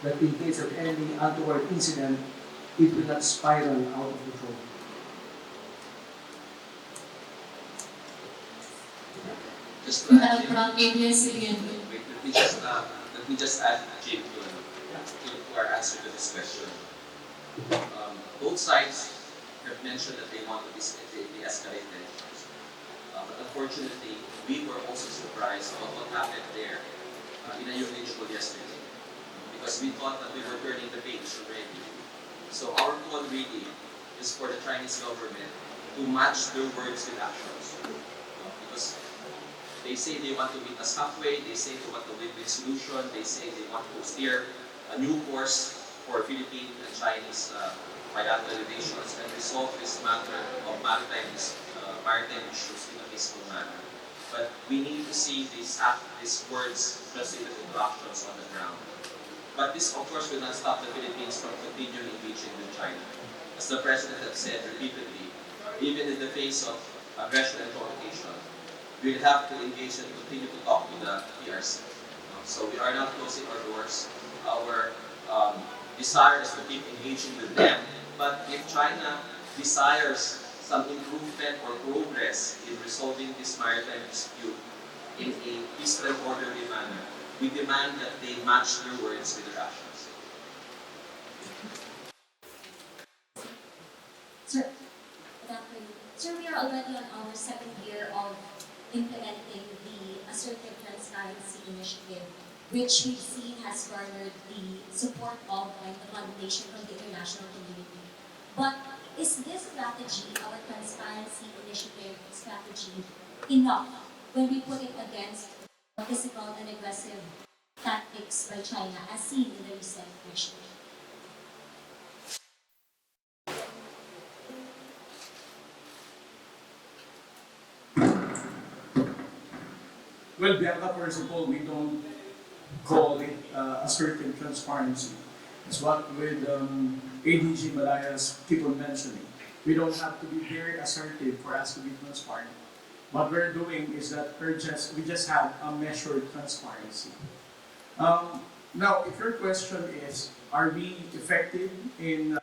that in case of any untoward incident, it will not spiral out of control. Just We to add, have from ABS-CBN. wait, let me just add, Jim, to our answer to this question. Both sides have mentioned that they want to de-escalate tensions. But unfortunately, we were also surprised about what happened there in Ayungin Shoal yesterday, because we thought that we were turning the page already. So our call really is for the Chinese government to match their words with actions. Because they say they want to meet us halfway, they say they want a win-win solution, they say they want to steer a new course for Philippine and Chinese bilateral relations and resolve this matter of maritime issues in a peaceful manner. But we need to see these words translated into actions on the ground. But this, of course, will not stop the Philippines from continuing engaging with China. As the President has said repeatedly, even in the face of aggression and provocation, we'll have to engage and continue to talk to the PRC. So we are not closing our doors. Our desire is to keep engaging with them. But if China desires some improvement or progress in resolving this maritime dispute in a peaceful and orderly manner, we demand that they match their words with their actions. Sir, sir, we are already on our second year of implementing the Assertive Transparency Initiative, which we've seen has garnered the support of and the validation from the international community. But is this strategy, our transparency initiative strategy, enough when we put it against physical and aggressive tactics by China as seen in the recent mission? Well, Bianca, first of all, we don't call it assertive transparency. It's what with ADG Malaya's keep on mentioning. We don't have to be very assertive for us to be transparent. What we're doing is that we just have a measured transparency. Now, if your question is, are we effective in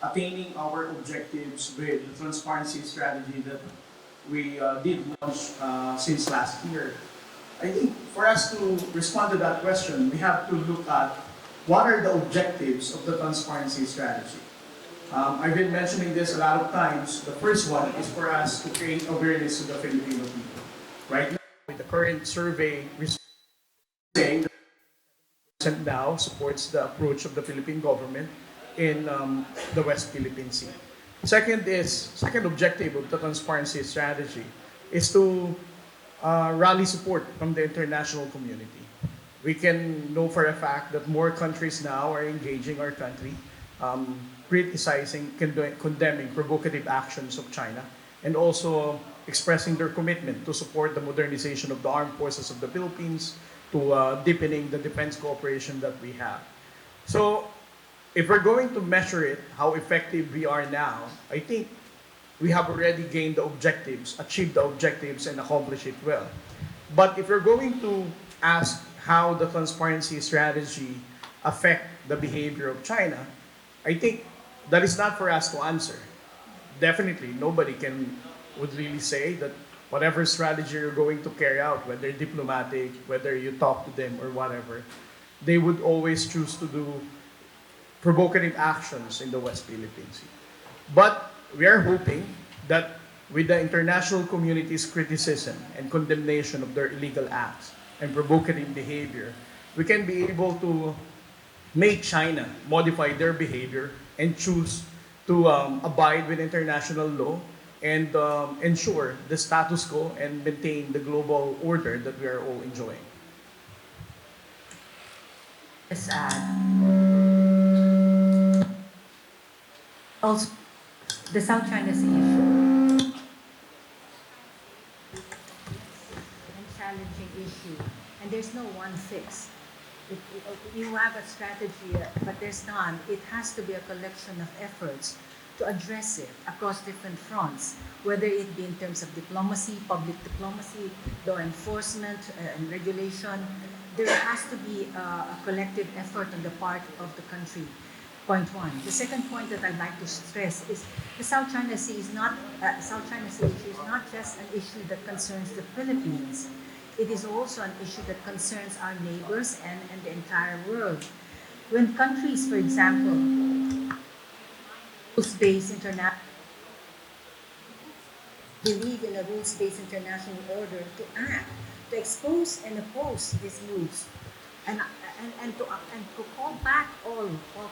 attaining our objectives with the transparency strategy that we did launch since last year? I think for us to respond to that question, we have to look at what are the objectives of the transparency strategy. I've been mentioning this a lot of times. The first one is for us to create awareness to the Filipino people. Right now, with the current survey saying that now supports the approach of the Philippine government in the West Philippine Sea. Second objective of the transparency strategy is to rally support from the international community. We can know for a fact that more countries now are engaging our country, criticizing, condemning provocative actions of China, and also expressing their commitment to support the modernization of the armed forces of the Philippines, to deepening the defense cooperation that we have. So, if we're going to measure it, how effective we are now, I think we have already gained the objectives, achieved the objectives, and accomplished it well. But if you're going to ask how the transparency strategy affect the behavior of China, I think that is not for us to answer. Definitely, nobody would really say that whatever strategy you're going to carry out, whether diplomatic, whether you talk to them or whatever, they would always choose to do provocative actions in the West Philippine Sea. But we are hoping that with the international community's criticism and condemnation of their illegal acts and provocative behavior, we can be able to make China modify their behavior and choose to abide with international law and ensure the status quo and maintain the global order that we are all enjoying. Yes, also, the South China Sea issue, and challenging issue, and there's no one fix. You have a strategy, but there's none. It has to be a collection of efforts to address it across different fronts, whether it be in terms of diplomacy, public diplomacy, law enforcement, and regulation. There has to be a collective effort on the part of the country. Point one. The second point that I'd like to stress is the South China Sea South China Sea issue is not just an issue that concerns the Philippines. It is also an issue that concerns our neighbors and the entire world. When countries, for example, rules-based international believe in a rules-based international order to act, to expose and oppose these moves, and to call back all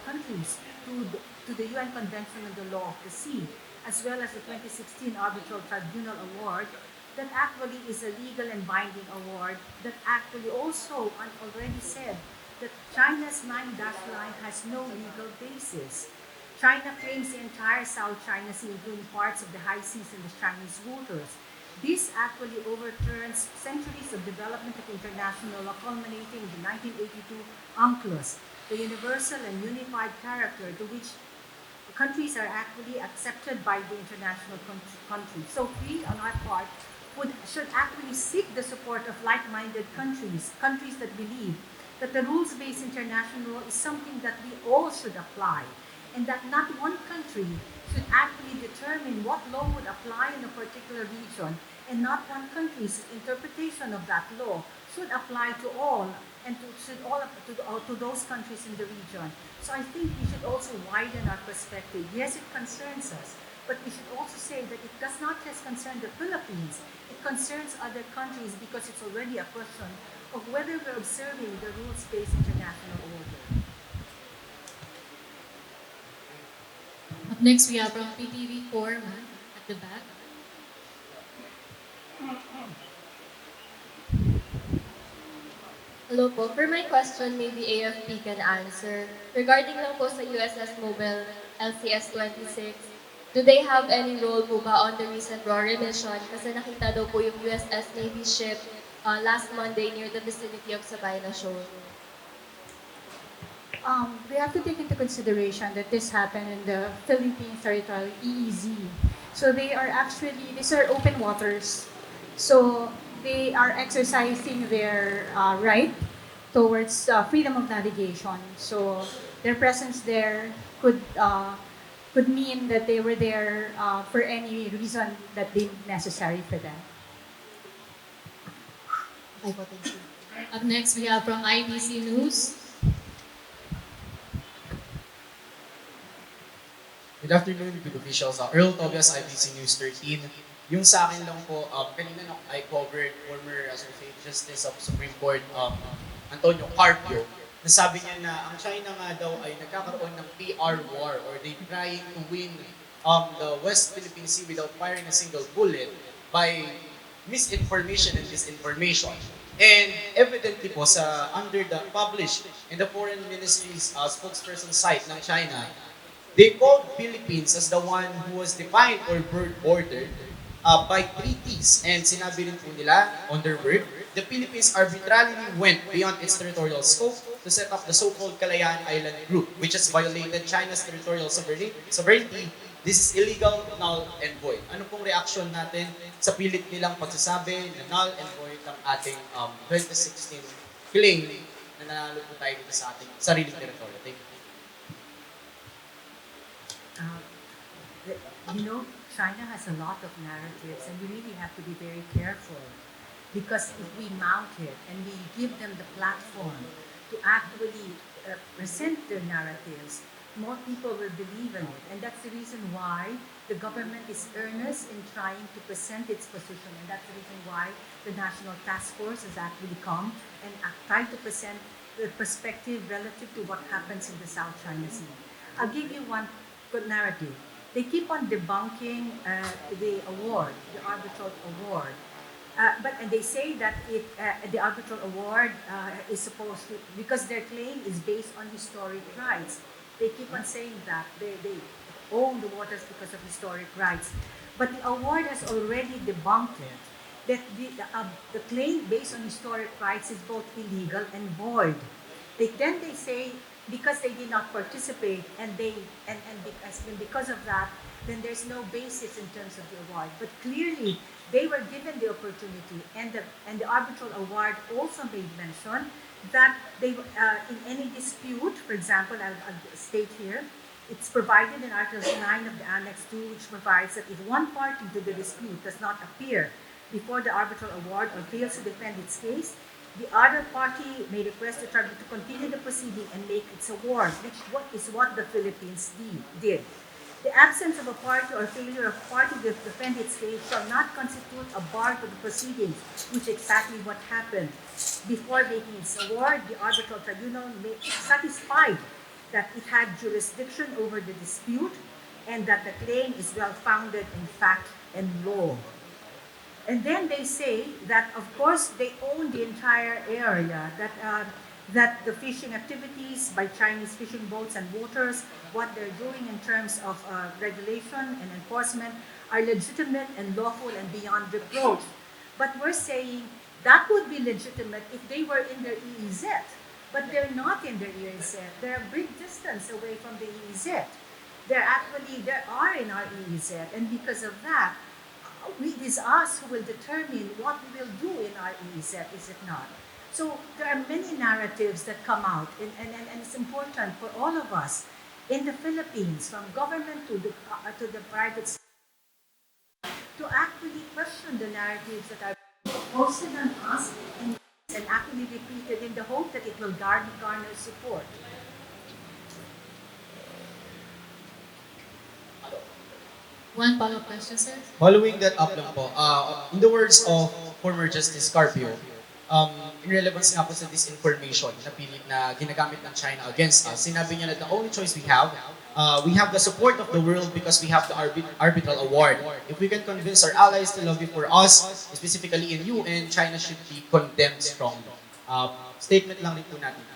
countries to the UN Convention on the Law of the Sea, as well as the 2016 Arbitral Tribunal Award, that actually is a legal and binding award that actually also already said that China's 9-dash line has no legal basis. China claims the entire South China Sea, including parts of the high seas and the Chinese waters. This actually overturns centuries of development of international law, culminating in the 1982 UNCLOS, the universal and unified character to which countries are actually accepted by the international countries. So we, on our part, should actually seek the support of like-minded countries, countries that believe that the rules-based international law is something that we all should apply, and that not one country should actually determine what law would apply in a particular region, and not one country's interpretation of that law should apply to all, and to those countries in the region. So I think we should also widen our perspective. Yes, it concerns us, but we should also say that it does not just concern the Philippines, it concerns other countries, because it's already a question of whether we're observing the rules-based international order. Up next, we have from PTV4, ma'am, at the back. Hello po. For my question, maybe AFP can answer. Regarding lang po sa USS Mobile LCS-26, do they have any role po ba on the recent RORE mission? Kasi nakita daw po yung USS Navy ship last Monday near the vicinity of Sabina Shoal. We have to take into consideration that this happened in the Philippine territorial EEZ. So these are open waters. So they are exercising their right towards freedom of navigation. So their presence there could mean that they were there for any reason that deemed necessary for them. Okay po, thank you. Up next, we have from IBC News. Good afternoon, good officials. Earl Tobias, IBC News 13. Yung sa akin lang po, kanina I covered former Associate Justice of Supreme Court Antonio Carpio, nasabi niya na ang China nga daw ay nagkakaroon ng PR war, or they trying to win the West Philippine Sea without firing a single bullet by misinformation and disinformation. And evidently po under the published in the Foreign Ministry's spokesperson site ng China, they called Philippines as the one who was defined or bordered by treaties. And sinabi rin po nila on their word, the Philippines arbitrarily went beyond its territorial scope to set up the so-called Kalayaan Island Group, which has violated China's territorial sovereignty. This is illegal, null, and void. Ano pong reaction natin sa pilit nilang pagsasabi na null and void ang ating 2016 claim na nanalo po tayo dito sa ating sariling territoryo? Thank you. China has a lot of narratives, and we really have to be very careful, because if we mount it and we give them the platform to actually present their narratives, more people will believe in it. And that's the reason why the government is earnest in trying to present its position, and that's the reason why the National Task Force has actually come and tried to present the perspective relative to what happens in the South China Sea. I'll give you one good narrative. They keep on debunking the award, the arbitral award. And they say that the arbitral award is supposed to, because their claim is based on historic rights. They keep on saying that they own the waters because of historic rights. But the award has already debunked it, that the claim based on historic rights is both illegal and void. Then they say, because they did not participate and because of that, then there's no basis in terms of the award. But clearly, they were given the opportunity, and the arbitral award also made mention that they in any dispute, for example, I'll state here, it's provided in Article 9 of the Annex 2, which provides that if one party to the dispute does not appear before the arbitral award or fails to defend its case, the other party may request the tribunal to continue the proceeding and make its award, which is what the Philippines did. The absence of a party or failure of party to defend its case shall not constitute a bar to the proceedings, which is exactly what happened. Before making its award, the arbitral tribunal satisfied that it had jurisdiction over the dispute and that the claim is well-founded in fact and law. And then they say that, of course, they own the entire area, that the fishing activities by Chinese fishing boats and waters, what they're doing in terms of regulation and enforcement, are legitimate and lawful and beyond reproach. But we're saying that would be legitimate if they were in their EEZ. But they're not in their EEZ. They're a big distance away from the EEZ. there are in our EEZ, and because of that, it is us who will determine what we will do in our EEZ, is it not? So there are many narratives that come out, and it's important for all of us in the Philippines, from government to the private sector, to actually question the narratives that are posted on us and actually repeated in the hope that it will garner support. One follow-up question, sir. Following that up lang po, in the words of former Justice Carpio, in relevance nga po sa disinformation na pilit na ginagamit ng China against us, sinabi niya na the only choice we have the support of the world because we have the arbitral award. If we can convince our allies to lobby for us, specifically in UN, China should be condemned strongly. Statement lang rin po natin.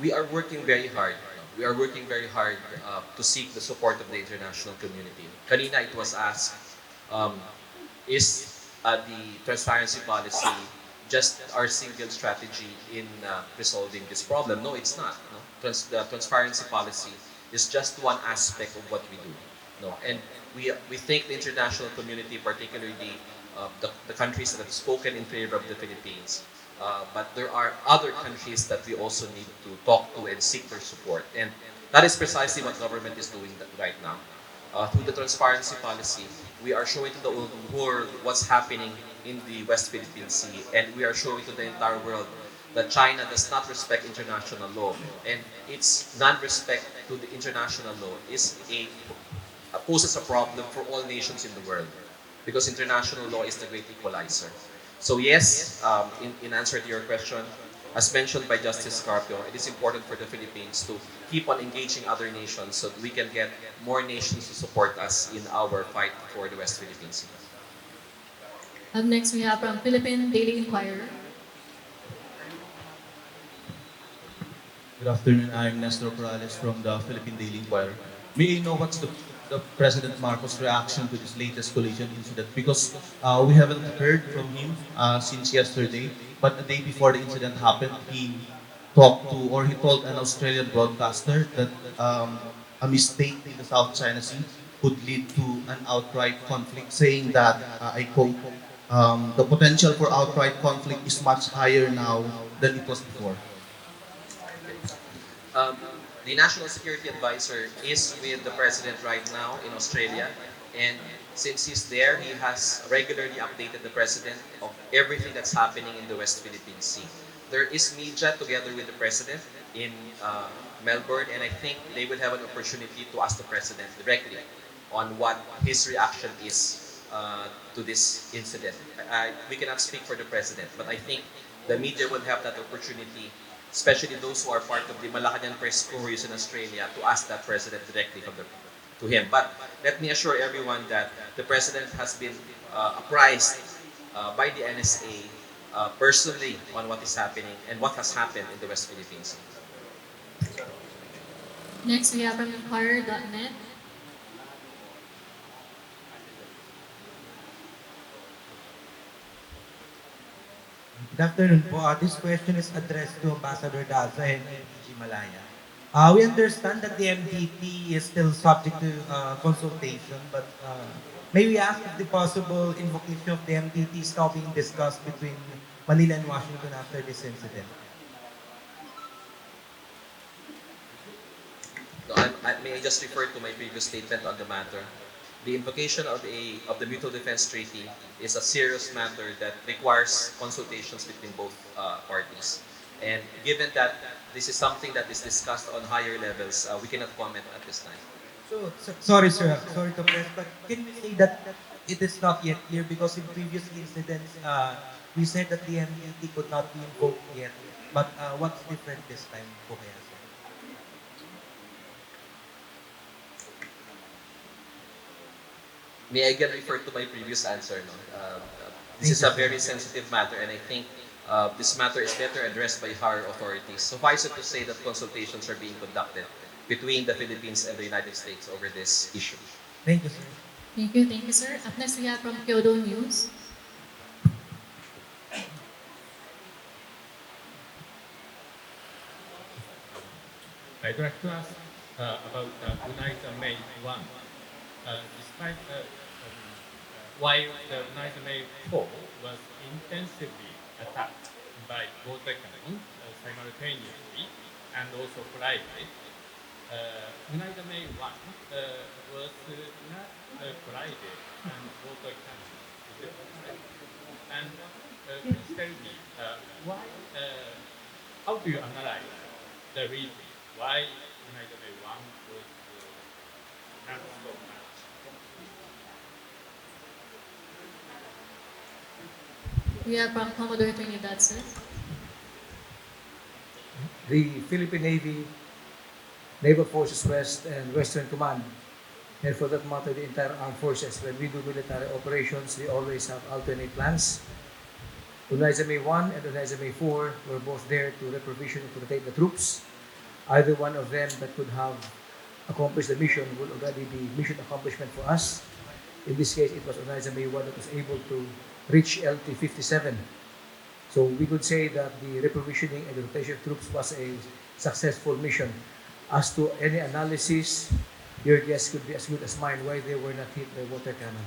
We are working very hard. We are working very hard to seek the support of the international community. Kanina it was asked, is the transparency policy just our single strategy in resolving this problem? No, it's not. No? The transparency policy is just one aspect of what we do. No, and we think the international community, particularly the countries that have spoken in favor of the Philippines, but there are other countries that we also need to talk to and seek their support. And that is precisely what government is doing right now. Through the transparency policy, we are showing to the world what's happening in the West Philippine Sea, and we are showing to the entire world that China does not respect international law, and its non-respect to the international law poses a problem for all nations in the world, because international law is the great equalizer. So yes, in answer to your question, as mentioned by Justice Carpio, it is important for the Philippines to keep on engaging other nations so that we can get more nations to support us in our fight for the West Philippine Sea. Up next, we have from Philippine Daily Inquirer. Good afternoon. I'm Nestor Corrales from the Philippine Daily Inquirer. May I know what's the President Marcos' reaction to this latest collision incident? Because we haven't heard from him since yesterday, but the day before the incident happened, he he told an Australian broadcaster that a mistake in the South China Sea could lead to an outright conflict, saying that, I quote, the potential for outright conflict is much higher now than it was before. Um, the National Security Advisor is with the President right now in Australia, and since he's there, he has regularly updated the President of everything that's happening in the West Philippine Sea. There is media together with the President in Melbourne, and I think they will have an opportunity to ask the President directly on what his reaction is to this incident. We cannot speak for the President, but I think the media will have that opportunity, especially those who are part of the Malacanang Press Couriers in Australia, to ask that President directly to him. But let me assure everyone that the President has been apprised by the NSA personally on what is happening and what has happened in the West Philippines. Next, we have from INQUIRER.net. Good afternoon po. This question is addressed to Ambassador Daza and PG Malaya. We understand that the MDT is still subject to consultation, but may we ask if the possible invocation of the MDT is now being discussed between Manila and Washington after this incident? No, may I just refer to my previous statement on the matter? The invocation of the Mutual Defense Treaty is a serious matter that requires consultations between both parties. And given that this is something that is discussed on higher levels, we cannot comment at this time. Sorry, sir. Sorry to press, but can we say that it is not yet clear because in previous incidents, we said that the MDT could not be invoked yet. But what's different this time po kaya, sir? May I again refer to my previous answer? No? This is a very sensitive matter, and I think this matter is better addressed by higher authorities. Suffice it to say that consultations are being conducted between the Philippines and the United States over this issue. Thank you, sir. Thank you, sir. Up next, we have from Kyodo News. I'd like to ask about UNITA May 1. Despite while the UNITA May 4 was intensively attacked by water cannon simultaneously and also collided, UNITA May 1 was not collided and water cannon deployed. And please tell me why, how do you analyze the reason why United Way 1 was not so much? We have from Commodore Trinidad, sir. The Philippine Navy, Naval Forces West and Western Command, and for that matter, the entire armed forces, when we do military operations, we always have alternate plans. UNISA May 1 and UNISA May 4 were both there to reprovision and to rotate the troops. Either one of them that could have accomplished the mission would already be mission accomplishment for us. In this case, it was UNISA May 1 that was able to reach LT 57. So we could say that the reprovisioning and the rotation of troops was a successful mission. As to any analysis, your guess could be as good as mine why they were not hit by water cannon.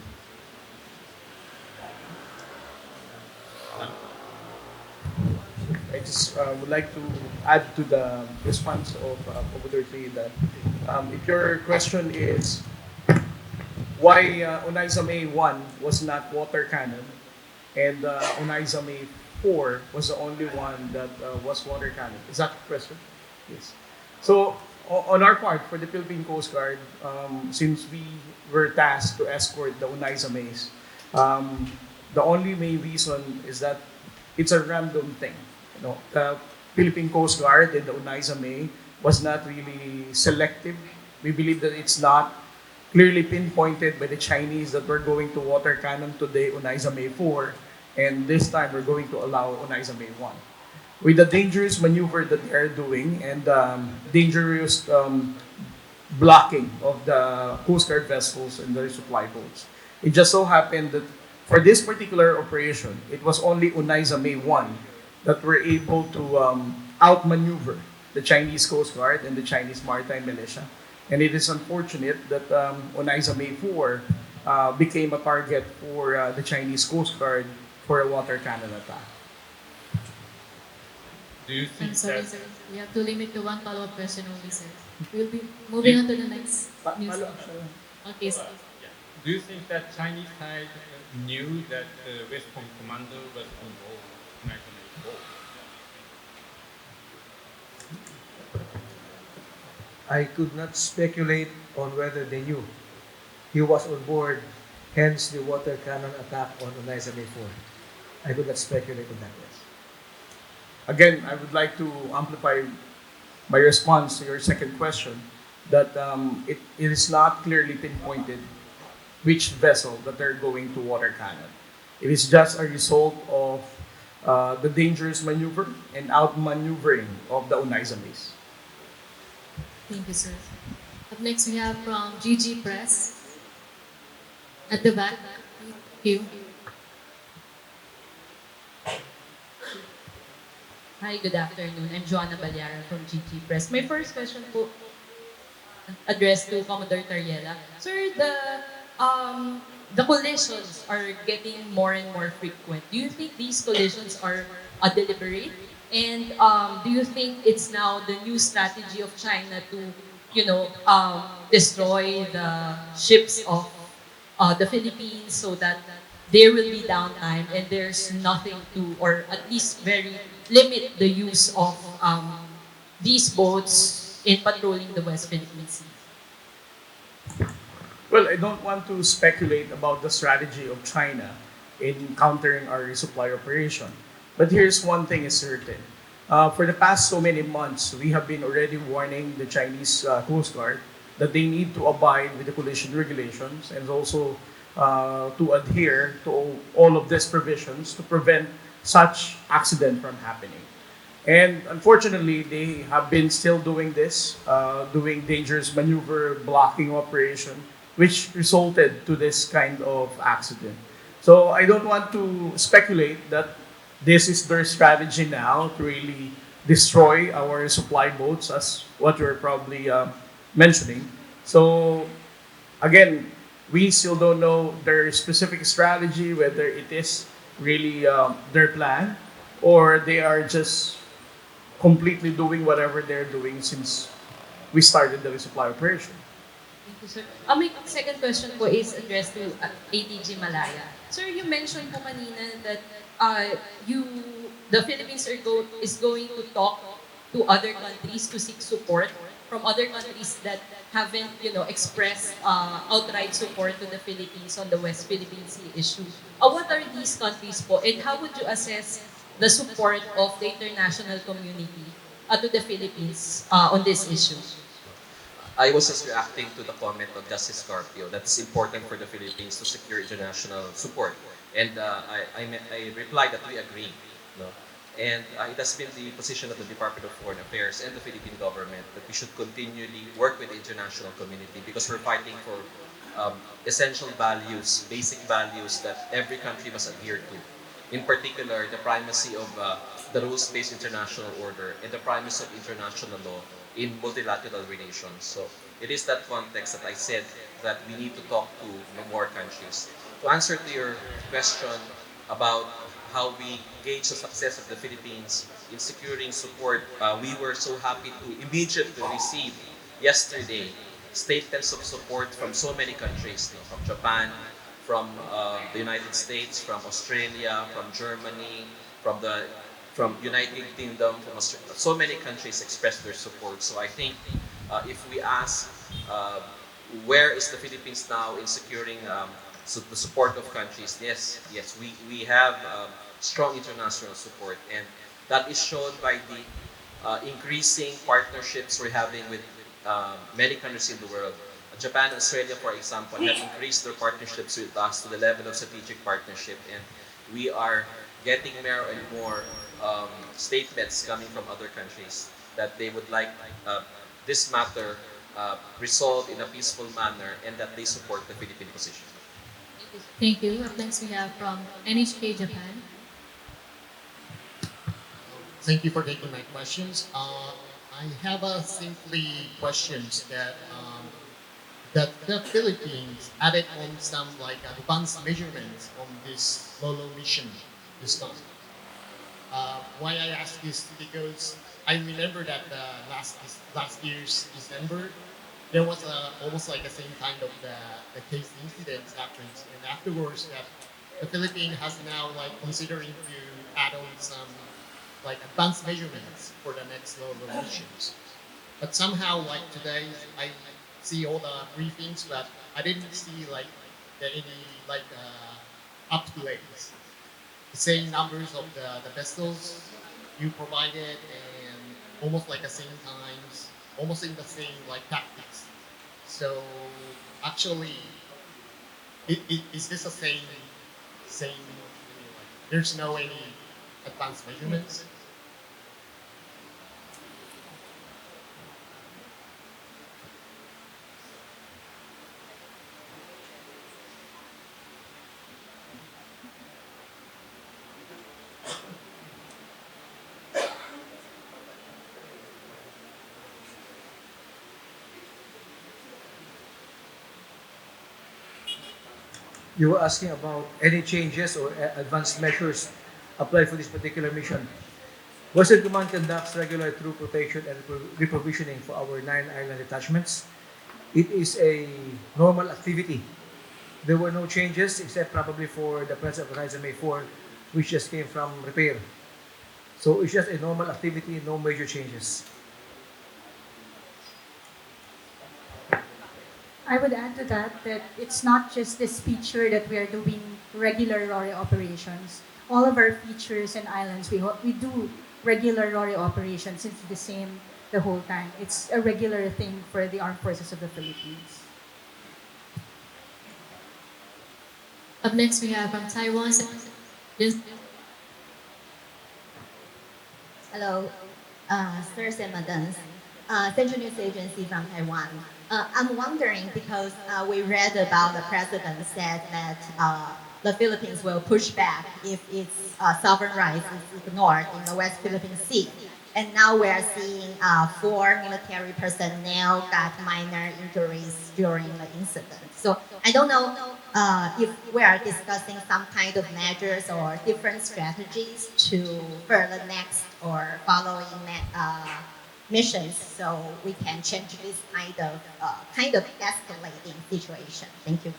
I just would like to add to the response of Commodore Tree that if your question is why Onaisa May 1 was not water cannon and Onaisa May 4 was the only one that was water cannon. Is that the question? Yes. So on our part, for the Philippine Coast Guard, since we were tasked to escort the Onaisa Mays, the only main reason is that it's a random thing. You know, the Philippine Coast Guard and the Onaisa May was not really selective. We believe that it's not clearly pinpointed by the Chinese that we're going to water cannon today Onaisa May 4, and this time we're going to allow Onaisa May 1. With the dangerous maneuver that they're doing and dangerous blocking of the Coast Guard vessels and their supply boats, it just so happened that for this particular operation, it was only Onaisa May 1 that were able to outmaneuver the Chinese Coast Guard and the Chinese Maritime Militia. And it is unfortunate that Onaisa May 4 became a target for the Chinese Coast Guard for a water cannon attack. Do you I'm think sorry, that sir. We have to limit to one follow-up question only, sir. We'll be moving on to the next news. Okay, sir. do you think that Chinese side knew that the Western Commando was involved in 1984? I could not speculate on whether they knew. He was on board, hence the water cannon attack on Onaisa May 4. I could not speculate on that, yes. Again, I would like to amplify my response to your second question that it is not clearly pinpointed which vessel that they're going to water cannon. It is just a result of the dangerous maneuver and outmaneuvering of the Onaisa Mays. Thank you, sir. Up next, we have from GG Press. At the back. Thank you. Hi, good afternoon. I'm Joanna Balyara from GG Press. My first question po addressed to Commodore Tariela. Sir, the collisions are getting more and more frequent. Do you think these collisions are deliberate? And do you think it's now the new strategy of China to, destroy the ships of the Philippines so that there will be downtime and there's nothing to, or at least very limit the use of these boats in patrolling the West Philippine Sea? Well, I don't want to speculate about the strategy of China in countering our resupply operation. But here's one thing is certain. For the past so many months, we have been already warning the Chinese Coast Guard that they need to abide with the collision regulations and also to adhere to all of these provisions to prevent such accident from happening. And unfortunately, they have been still doing this, doing dangerous maneuver, blocking operation, which resulted to this kind of accident. So I don't want to speculate that this is their strategy now to really destroy our supply boats, as what you're probably mentioning. So again, we still don't know their specific strategy, whether it is really their plan or they are just completely doing whatever they're doing since we started the resupply operation. Thank you, sir. My second question po is addressed to ATG Malaya. Sir, you mentioned po kanina that you, the Philippines is going to talk to other countries to seek support from other countries that haven't, expressed outright support to the Philippines on the West Philippine Sea issue. What are these countries po, and how would you assess the support of the international community to the Philippines on this issue? I was just reacting to the comment of Justice Carpio that it's important for the Philippines to secure international support. And I replied that we agree. No? And it has been the position of the Department of Foreign Affairs and the Philippine government that we should continually work with the international community because we're fighting for essential values, basic values that every country must adhere to. In particular, the primacy of the rules-based international order and the primacy of international law in multilateral relations. So it is that context that I said that we need to talk to more countries. To answer to your question about how we gauge the success of the Philippines in securing support, we were so happy to immediately receive yesterday statements of support from so many countries, from Japan, from the United States, from Australia, from Germany, from the from United Kingdom, from Australia. So many countries expressed their support. So I think if we ask where is the Philippines now in securing the support of countries, yes, we have strong international support, and that is shown by the increasing partnerships we're having with many countries in the world. Japan and Australia, for example, have increased their partnerships with us to the level of strategic partnership, and we are getting more and more statements coming from other countries that they would like this matter resolved in a peaceful manner and that they support the Philippine position. Thank you. Up next we have from NHK Japan. Thank you for taking my questions. I have a simply questions that the Philippines added on some like advanced measurements on this Lolo mission this time. Why I ask this because I remember that last year's December there was almost like the same kind of the case incidents happens, and afterwards that the Philippines has now like considering to add on some like advanced measurements for the next level of missions. But somehow like today I see all the briefings, but I didn't see like any like up to date the same numbers of the vessels you provided and almost like the same times, almost in the same like tactics. So actually, is this the same? Like, there's no any advanced measurements. You were asking about any changes or advanced measures applied for this particular mission. Western Command conducts regular troop rotation and reprovisioning for our 9 island detachments. It is a normal activity. There were no changes except probably for the presence of Horizon May 4, which just came from repair. So it's just a normal activity, no major changes. I would add to that that it's not just this feature that we are doing regular RORE operations. All of our features and islands, we do regular RORE operations. It's the same the whole time. It's a regular thing for the armed forces of the Philippines. Up next we have from Taiwan. This Hello, sirs and madams. Central News Agency from Taiwan. I'm wondering because we read about the president said that the Philippines will push back if its sovereign rights is ignored in the West Philippine Sea. And now we are seeing four military personnel got minor injuries during the incident. So I don't know if we are discussing some kind of measures or different strategies to for the next or following missions, so we can change this kind of escalating situation. Thank you.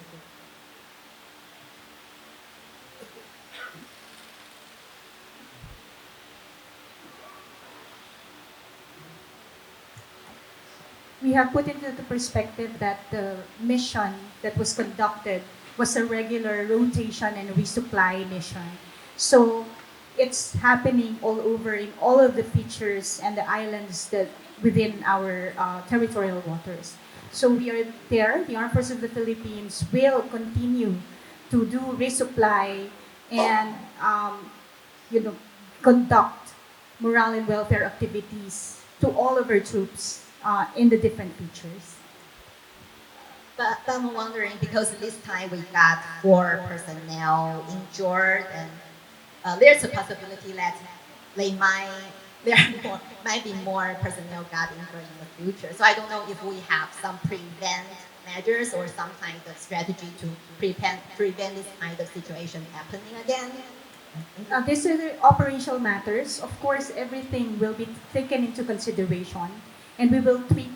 We have put into the perspective that the mission that was conducted was a regular rotation and resupply mission. So it's happening all over in all of the features and the islands that within our territorial waters. So we are there. The Armed Forces of the Philippines will continue to do resupply and you know conduct morale and welfare activities to all of our troops in the different features. But I'm wondering because this time we got four personnel injured, and there's a possibility that they might there might be more personnel got injured in the future. So I don't know if we have some prevent measures or some kind of strategy to prevent this kind of situation happening again. These are the operational matters. Of course, everything will be taken into consideration, and we will tweak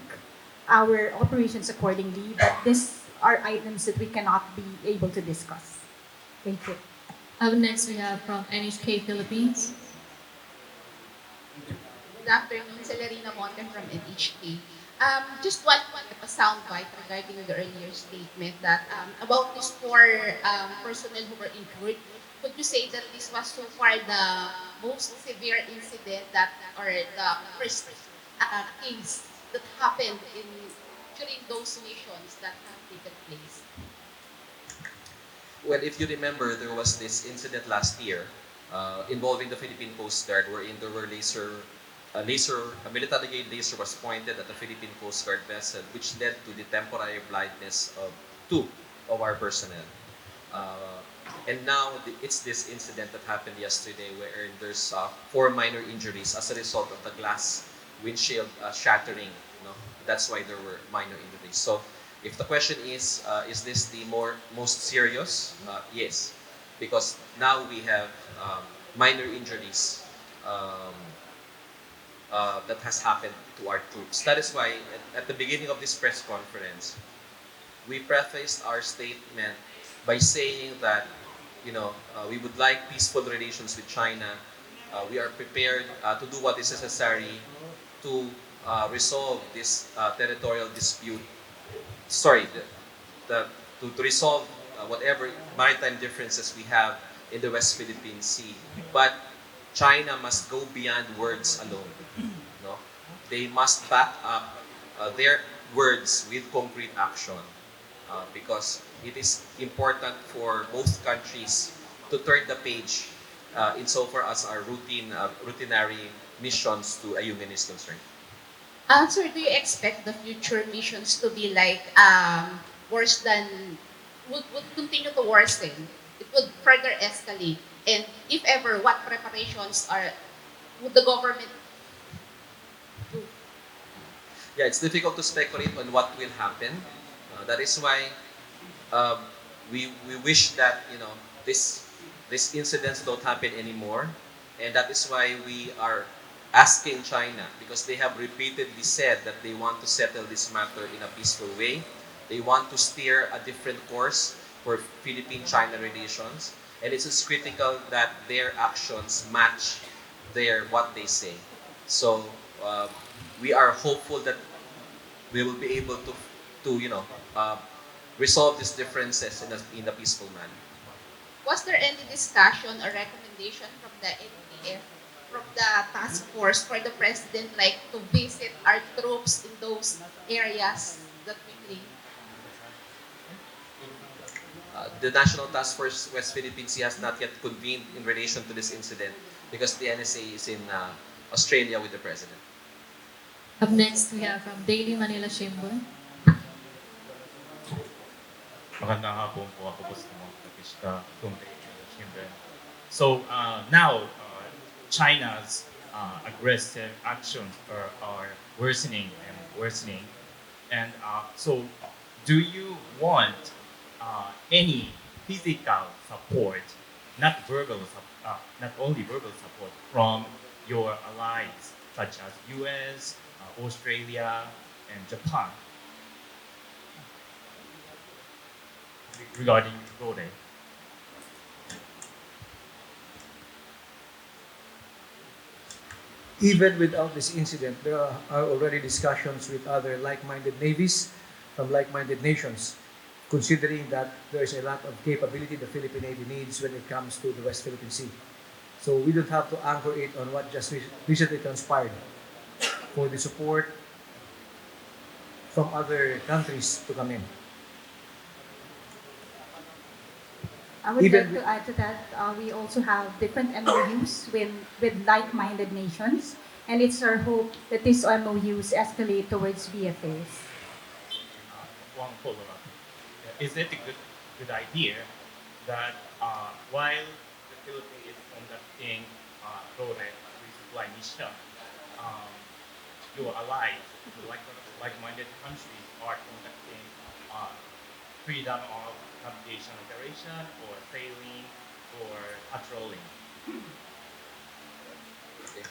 our operations accordingly. But these are items that we cannot be able to discuss. Thank you. Up next, we have from NHK Philippines. Good afternoon, Celerina Monte from NHK. Just want to get a soundbite regarding the earlier statement that about these four personnel who were injured. Could you say that this was so far the most severe incident that, or the first case that happened during those missions that have taken place? Well, if you remember, there was this incident last year involving the Philippine Coast Guard, wherein there were a military grade laser was pointed at the Philippine Coast Guard vessel, which led to the temporary blindness of two of our personnel. And now it's this incident that happened yesterday, where there's four minor injuries as a result of the glass windshield shattering. That's why there were minor injuries. So if the question is this the most serious? Yes, because now we have minor injuries um, that has happened to our troops. That is why at the beginning of this press conference, we prefaced our statement by saying that we would like peaceful relations with China. We are prepared to do what is necessary to resolve this territorial dispute. Sorry, the, to resolve whatever maritime differences we have in the West Philippine Sea. But China must go beyond words alone. No? They must back up their words with concrete action because it is important for both countries to turn the page insofar as our routinary missions to AUMIN is concerned. Sir, do you expect the future missions to be like worse than would continue to worsen? It would further escalate. And if ever, what preparations are would the government do? Yeah, it's difficult to speculate on what will happen. That is why um, we wish that this these incidents don't happen anymore, and that is why we are asking China, because they have repeatedly said that they want to settle this matter in a peaceful way. They want to steer a different course for Philippine-China relations, and it's critical that their actions match what they say. So we are hopeful that we will be able to uh, resolve these differences in a peaceful manner. Was there any discussion or recommendation from the NPF, from the task force for the president, like to visit our troops in those areas that we claim? The National Task Force West Philippine Sea has not yet convened in relation to this incident because the NSA is in Australia with the president. Up next, we have from Daily Manila Shimbun. Magandang hapon po, ako po si mga Batista from the Children. So now China's aggressive actions are worsening and worsening. And so, do you want any physical support, not only verbal support from your allies such as US, Australia, and Japan regarding Rode? Even without this incident, there are already discussions with other like-minded navies from like-minded nations, considering that there is a lot of capability the Philippine Navy needs when it comes to the West Philippine Sea. So we don't have to anchor it on what just recently transpired for the support from other countries to come in. I would Even like to add to that, we also have different MOUs with like-minded nations, and it's our hope that these MOUs escalate towards VFAs. One follow-up. Is it a good idea that while the Philippines is conducting Rode resupply mission, um, your allies, the like-minded countries, are conducting freedom of navigation operation or sailing or patrolling? Okay.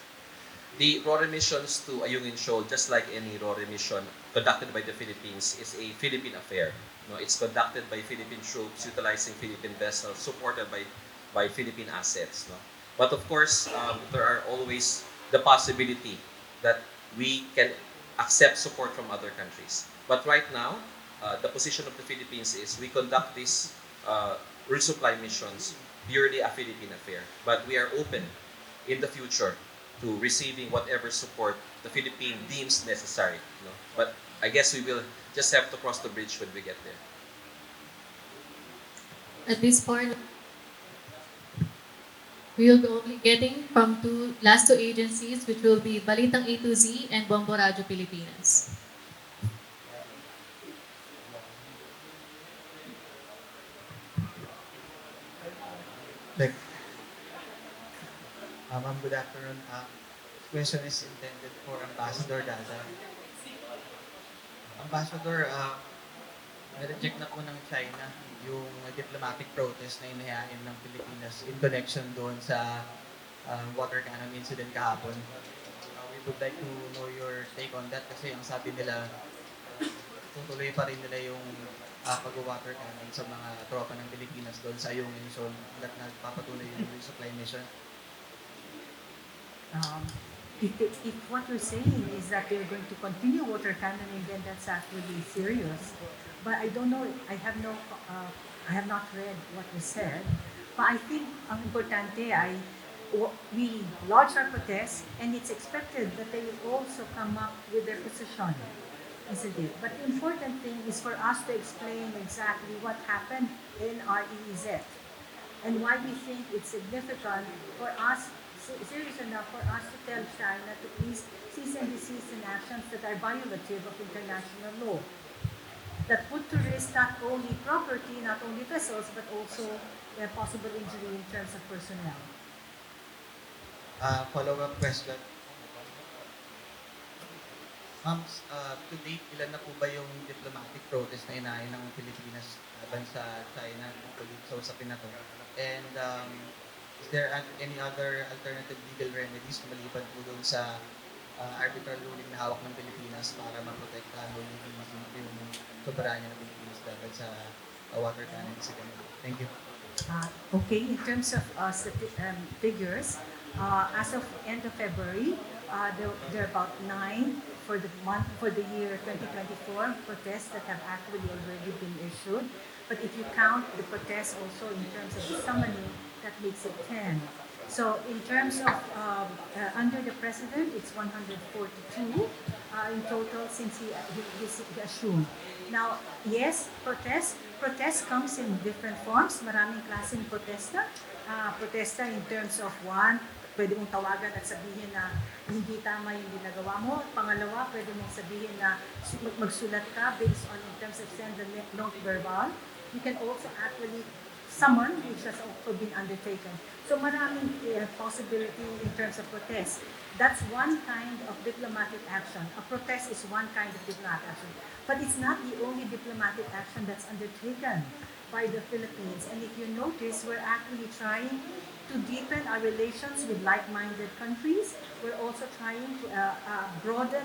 The RORE missions to Ayungin Shoal, just like any RORE mission conducted by the Philippines, is a Philippine affair. No, it's conducted by Philippine troops utilizing Philippine vessels, supported by Philippine assets. No? But of course, there are always the possibility that we can accept support from other countries. But right now, the position of the Philippines is we conduct these resupply missions purely a Philippine affair. But we are open in the future to receiving whatever support the Philippine deems necessary. You know? But I guess we will just have to cross the bridge when we get there. At this point, we will be only getting from last two agencies, which will be Balitang A to Z and Bombo Radio Pilipinas. Check. Ma'am, good afternoon. This question is intended for Ambassador Daza. Ambassador, na-reject na po ng China yung diplomatic protest na inihain ng Pilipinas in connection doon sa water cannon incident kahapon. We would like to know your take on that kasi ang sabi nila, tutuloy pa rin nila yung pag-water cannon sa mga tropa ng Pilipinas doon sa Ayungin Shoal at nagpapatuloy yung resupply mission. If what you're saying is that they're going to continue water cannoning, then that's actually serious. But I don't know. I have not read what was said. But I think ang importante ay we lodge our protest, and it's expected that they will also come up with their position, isn't it? But the important thing is for us to explain exactly what happened in our EEZ and why we think it's significant for us, serious enough for us to tell China to please cease and desist in actions that are violative of international law, that put to risk not only property, not only vessels, but also possible injury in terms of personnel. Follow-up question. Ma'am, to date, ilan na po ba yung diplomatic protest na inahin ng Pilipinas laban sa China tungkol sa usapin na to? And is there any other alternative legal remedies maliban po doon sa arbitral ruling na hawak ng Pilipinas para maprotektahan o yung soberanya ng Pilipinas laban sa water cannon incident? Thank you. Okay, in terms of figures, as of end of February, there are about 9 for the year 2024 protests that have actually already been issued. But if you count the protests also in terms of the summoning, that makes it 10. So in terms of under the president, it's 142 in total since he assumed. Now, yes, protest comes in different forms. Maraming klaseng protesta. Protesta in terms of one, pwede mong tawagan at sabihin na hindi tama yung ginagawa mo. Pangalawa, pwede mong sabihin na magsulat ka based on in terms of send the note verbal. You can also actually summon, which has also been undertaken. So maraming possibility in terms of protest. That's one kind of diplomatic action. A protest is one kind of diplomatic action. But it's not the only diplomatic action that's undertaken by the Philippines. And if you notice, we're actually trying to deepen our relations with like-minded countries. We're also trying to broaden,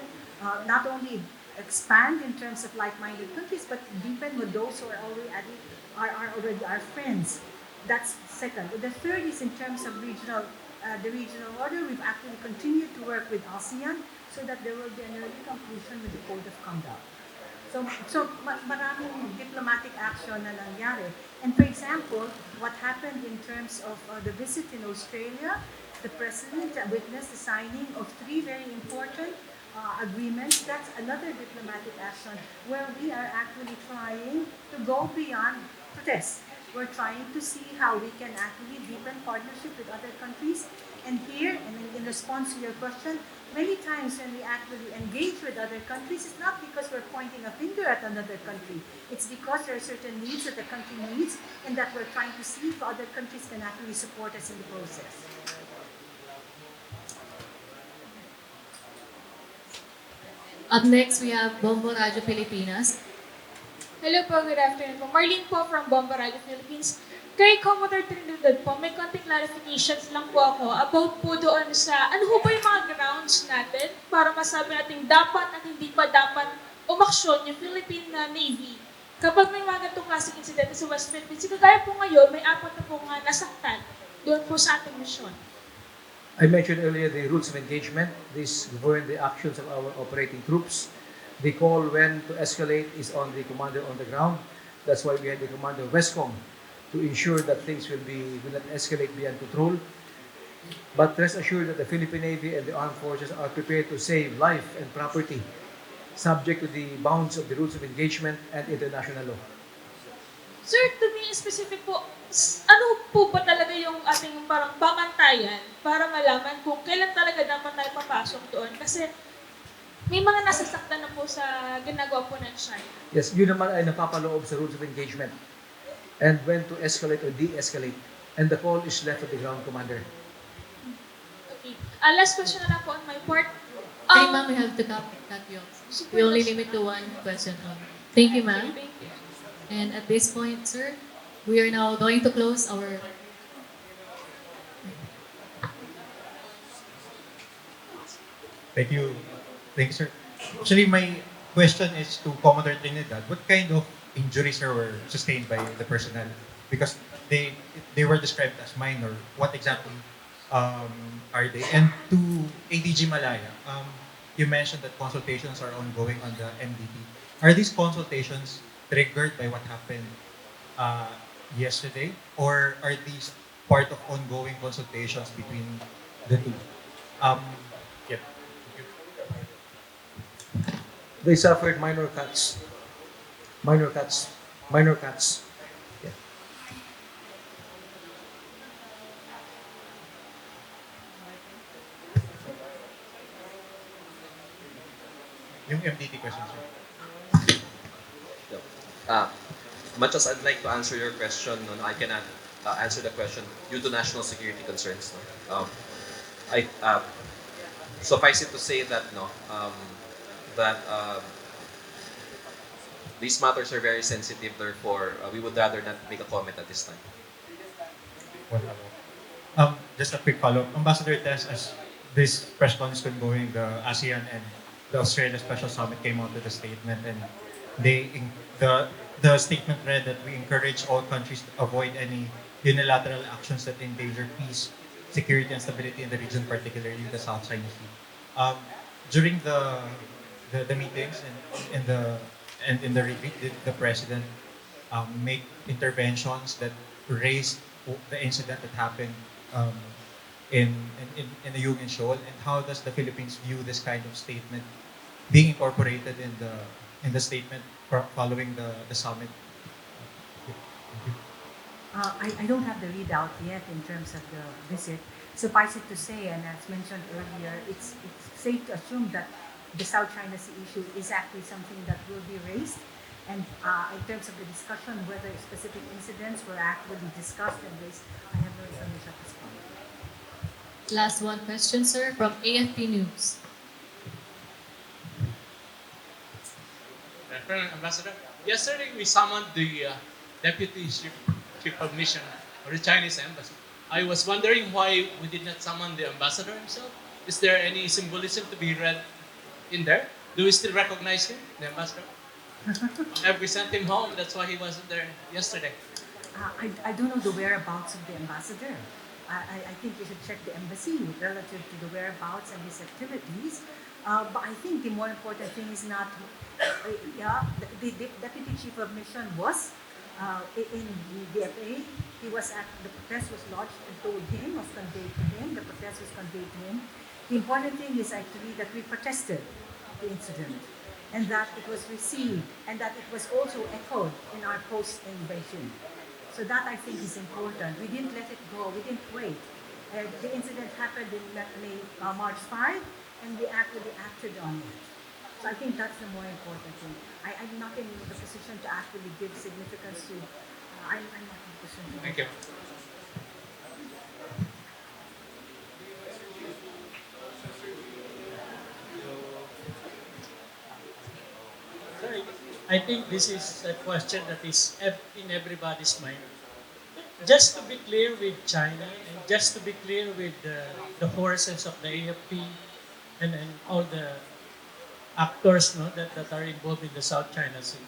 not only expand in terms of like-minded countries, but deepen with those who are already our friends. That's second. The third is in terms of the regional order. We've actually continued to work with ASEAN so that there will be an early conclusion with the code of conduct. So maraming diplomatic action na nangyari. And for example, what happened in terms of the visit in Australia, the President witnessed the signing of 3 very important agreements. That's another diplomatic action where we are actually trying to go beyond protest. We're trying to see how we can actually deepen partnership with other countries. And here, and in response to your question, many times when we actually engage with other countries, it's not because we're pointing a finger at another country. It's because there are certain needs that the country needs and that we're trying to see if other countries can actually support us in the process. Up next, we have Bombo Radio Pilipinas. Hello po, good afternoon po. Marlene po from Bomba Radio Philippines. Kay Commodore Trinidad po, may konting clarifications lang po ako about po doon sa ano po ba yung mga grounds natin para masabi natin dapat at hindi pa dapat umaksyon yung Philippine Navy kapag may mga ganitong klaseng insidente sa West Philippines. Kagaya po ngayon, may 4 na po nga nasaktan doon po sa ating misyon. I mentioned earlier the rules of engagement. These govern the actions of our operating troops. The call when to escalate is on the commander on the ground. That's why we had the commander Westcom to ensure that things will not escalate beyond control. But rest assured that the Philippine Navy and the armed forces are prepared to save life and property, subject to the bounds of the rules of engagement and international law. Sir, to be specific po, ano po ba talaga yung ating parang pamantayan para malaman kung kailan talaga dapat tayo papasok doon? Kasi may mga nasasaktan na po sa ginagawa po ng China. Yes, yun naman ay napapaloob sa rules of engagement and when to escalate or de-escalate. And the call is left to the ground commander. Okay. Last question na lang po on my part. Hey, ma'am, we have to cut you off. We only limit to one question. Thank you, ma'am. Thank you. And at this point, sir, we are now going to close our... Thank you. Thank you, sir. Actually, my question is to Commodore Trinidad. What kind of injuries were sustained by the personnel? Because they were described as minor. What exactly are they? And to ADG Malaya, you mentioned that consultations are ongoing on the MDP. Are these consultations triggered by what happened yesterday? Or are these part of ongoing consultations between the two? Yeah. They suffered minor cuts. Minor cuts. Minor cuts. Yeah. Yung MDT question, sir. Much as I'd like to answer your question, no, I cannot answer the question due to national security concerns. No? Suffice it to say that these matters are very sensitive. Therefore, we would rather not make a comment at this time. Just a quick follow-up. Ambassador Tess, as this press conference is ongoing, the ASEAN and the Australia Special Summit came out with a statement, and the statement read that we encourage all countries to avoid any unilateral actions that endanger peace, security, and stability in the region, particularly the South China Sea. During the meetings and in the retreat, did the president make interventions that raised the incident that happened in the Human Shoal, and how does the Philippines view this kind of statement being incorporated in the statement following the summit? I don't have the readout yet in terms of the visit. Suffice it to say, and as mentioned earlier, it's safe to assume that the South China Sea issue is actually something that will be raised. And in terms of the discussion, whether specific incidents were actually discussed and raised, I have no information at this point. Last one question, sir, from AFP News. Reverend Ambassador, yesterday we summoned the deputy chief of mission of the Chinese embassy. I was wondering why we did not summon the ambassador himself. Is there any symbolism to be read in there? Do we still recognize him, the ambassador? Have we sent him home? That's why he wasn't there yesterday. I don't know the whereabouts of the ambassador. I think you should check the embassy relative to the whereabouts and his activities. But I think the more important thing is not, the deputy chief of mission was in the DFA. He was at, the protest was lodged and told him, was conveyed to him, the protest was conveyed to him. The important thing is actually that we protested the incident and that it was received and that it was also echoed in our posts in Beijing. So that I think is important. We didn't let it go. We didn't wait. The incident happened in March 5, and we actually acted on it. So I think that's the more important thing. I'm not in the position to actually give significance to. I'm not in the position to. Thank you. I think this is a question that is in everybody's mind. Just to be clear with China, and just to be clear with the forces of the AFP and all the actors that are involved in the South China Sea,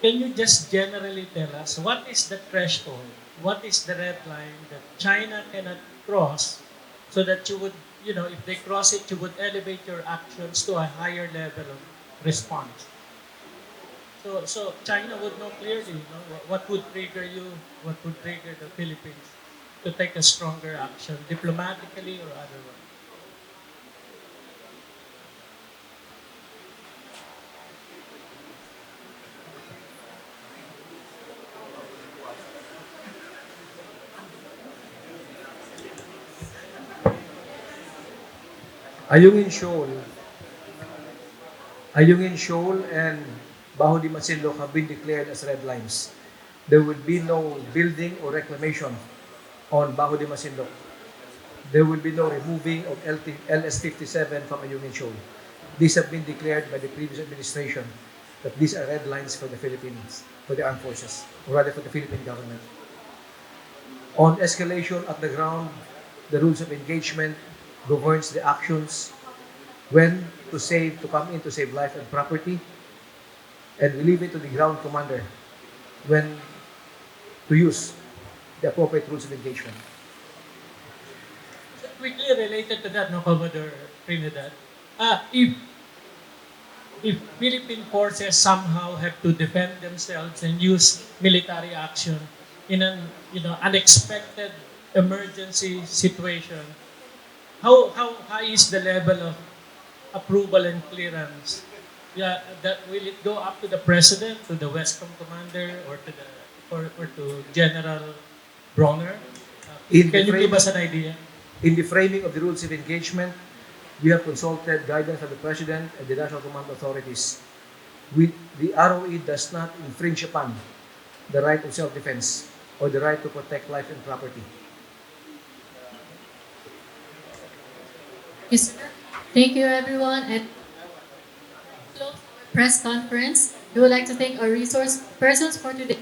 can you just generally tell us what is the threshold, what is the red line that China cannot cross so that you would, if they cross it, you would elevate your actions to a higher level of response? So China would know clearly, what would trigger you, what would trigger the Philippines to take a stronger action, diplomatically or otherwise. Ayungin Shoal and Baho de Masinloc have been declared as red lines. There will be no building or reclamation on Baho de Masinloc. There will be no removing of LS-57 from Ayungin Shoal. These have been declared by the previous administration that these are red lines for the Philippines, for the armed forces, or rather for the Philippine government. On escalation at the ground, the rules of engagement governs the actions when to come in to save life and property, and we leave it to the ground commander when to use the appropriate rules of engagement. Quickly related to that, Commodore Trinidad, if Philippine forces somehow have to defend themselves and use military action in an unexpected emergency situation, how high is the level of approval and clearance? That will it go up to the president, to the Westcom commander, or to General Bronner? Can you give us an idea? In the framing of the rules of engagement, we have consulted guidance of the President and the National Command authorities. The ROE does not infringe upon the right of self-defense or the right to protect life and property. Yes, sir. Thank you, everyone. And press conference. We would like to thank our resource persons for today.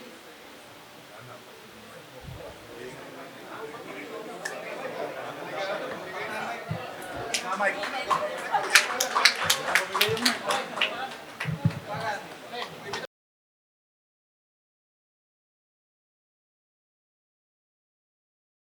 Mike.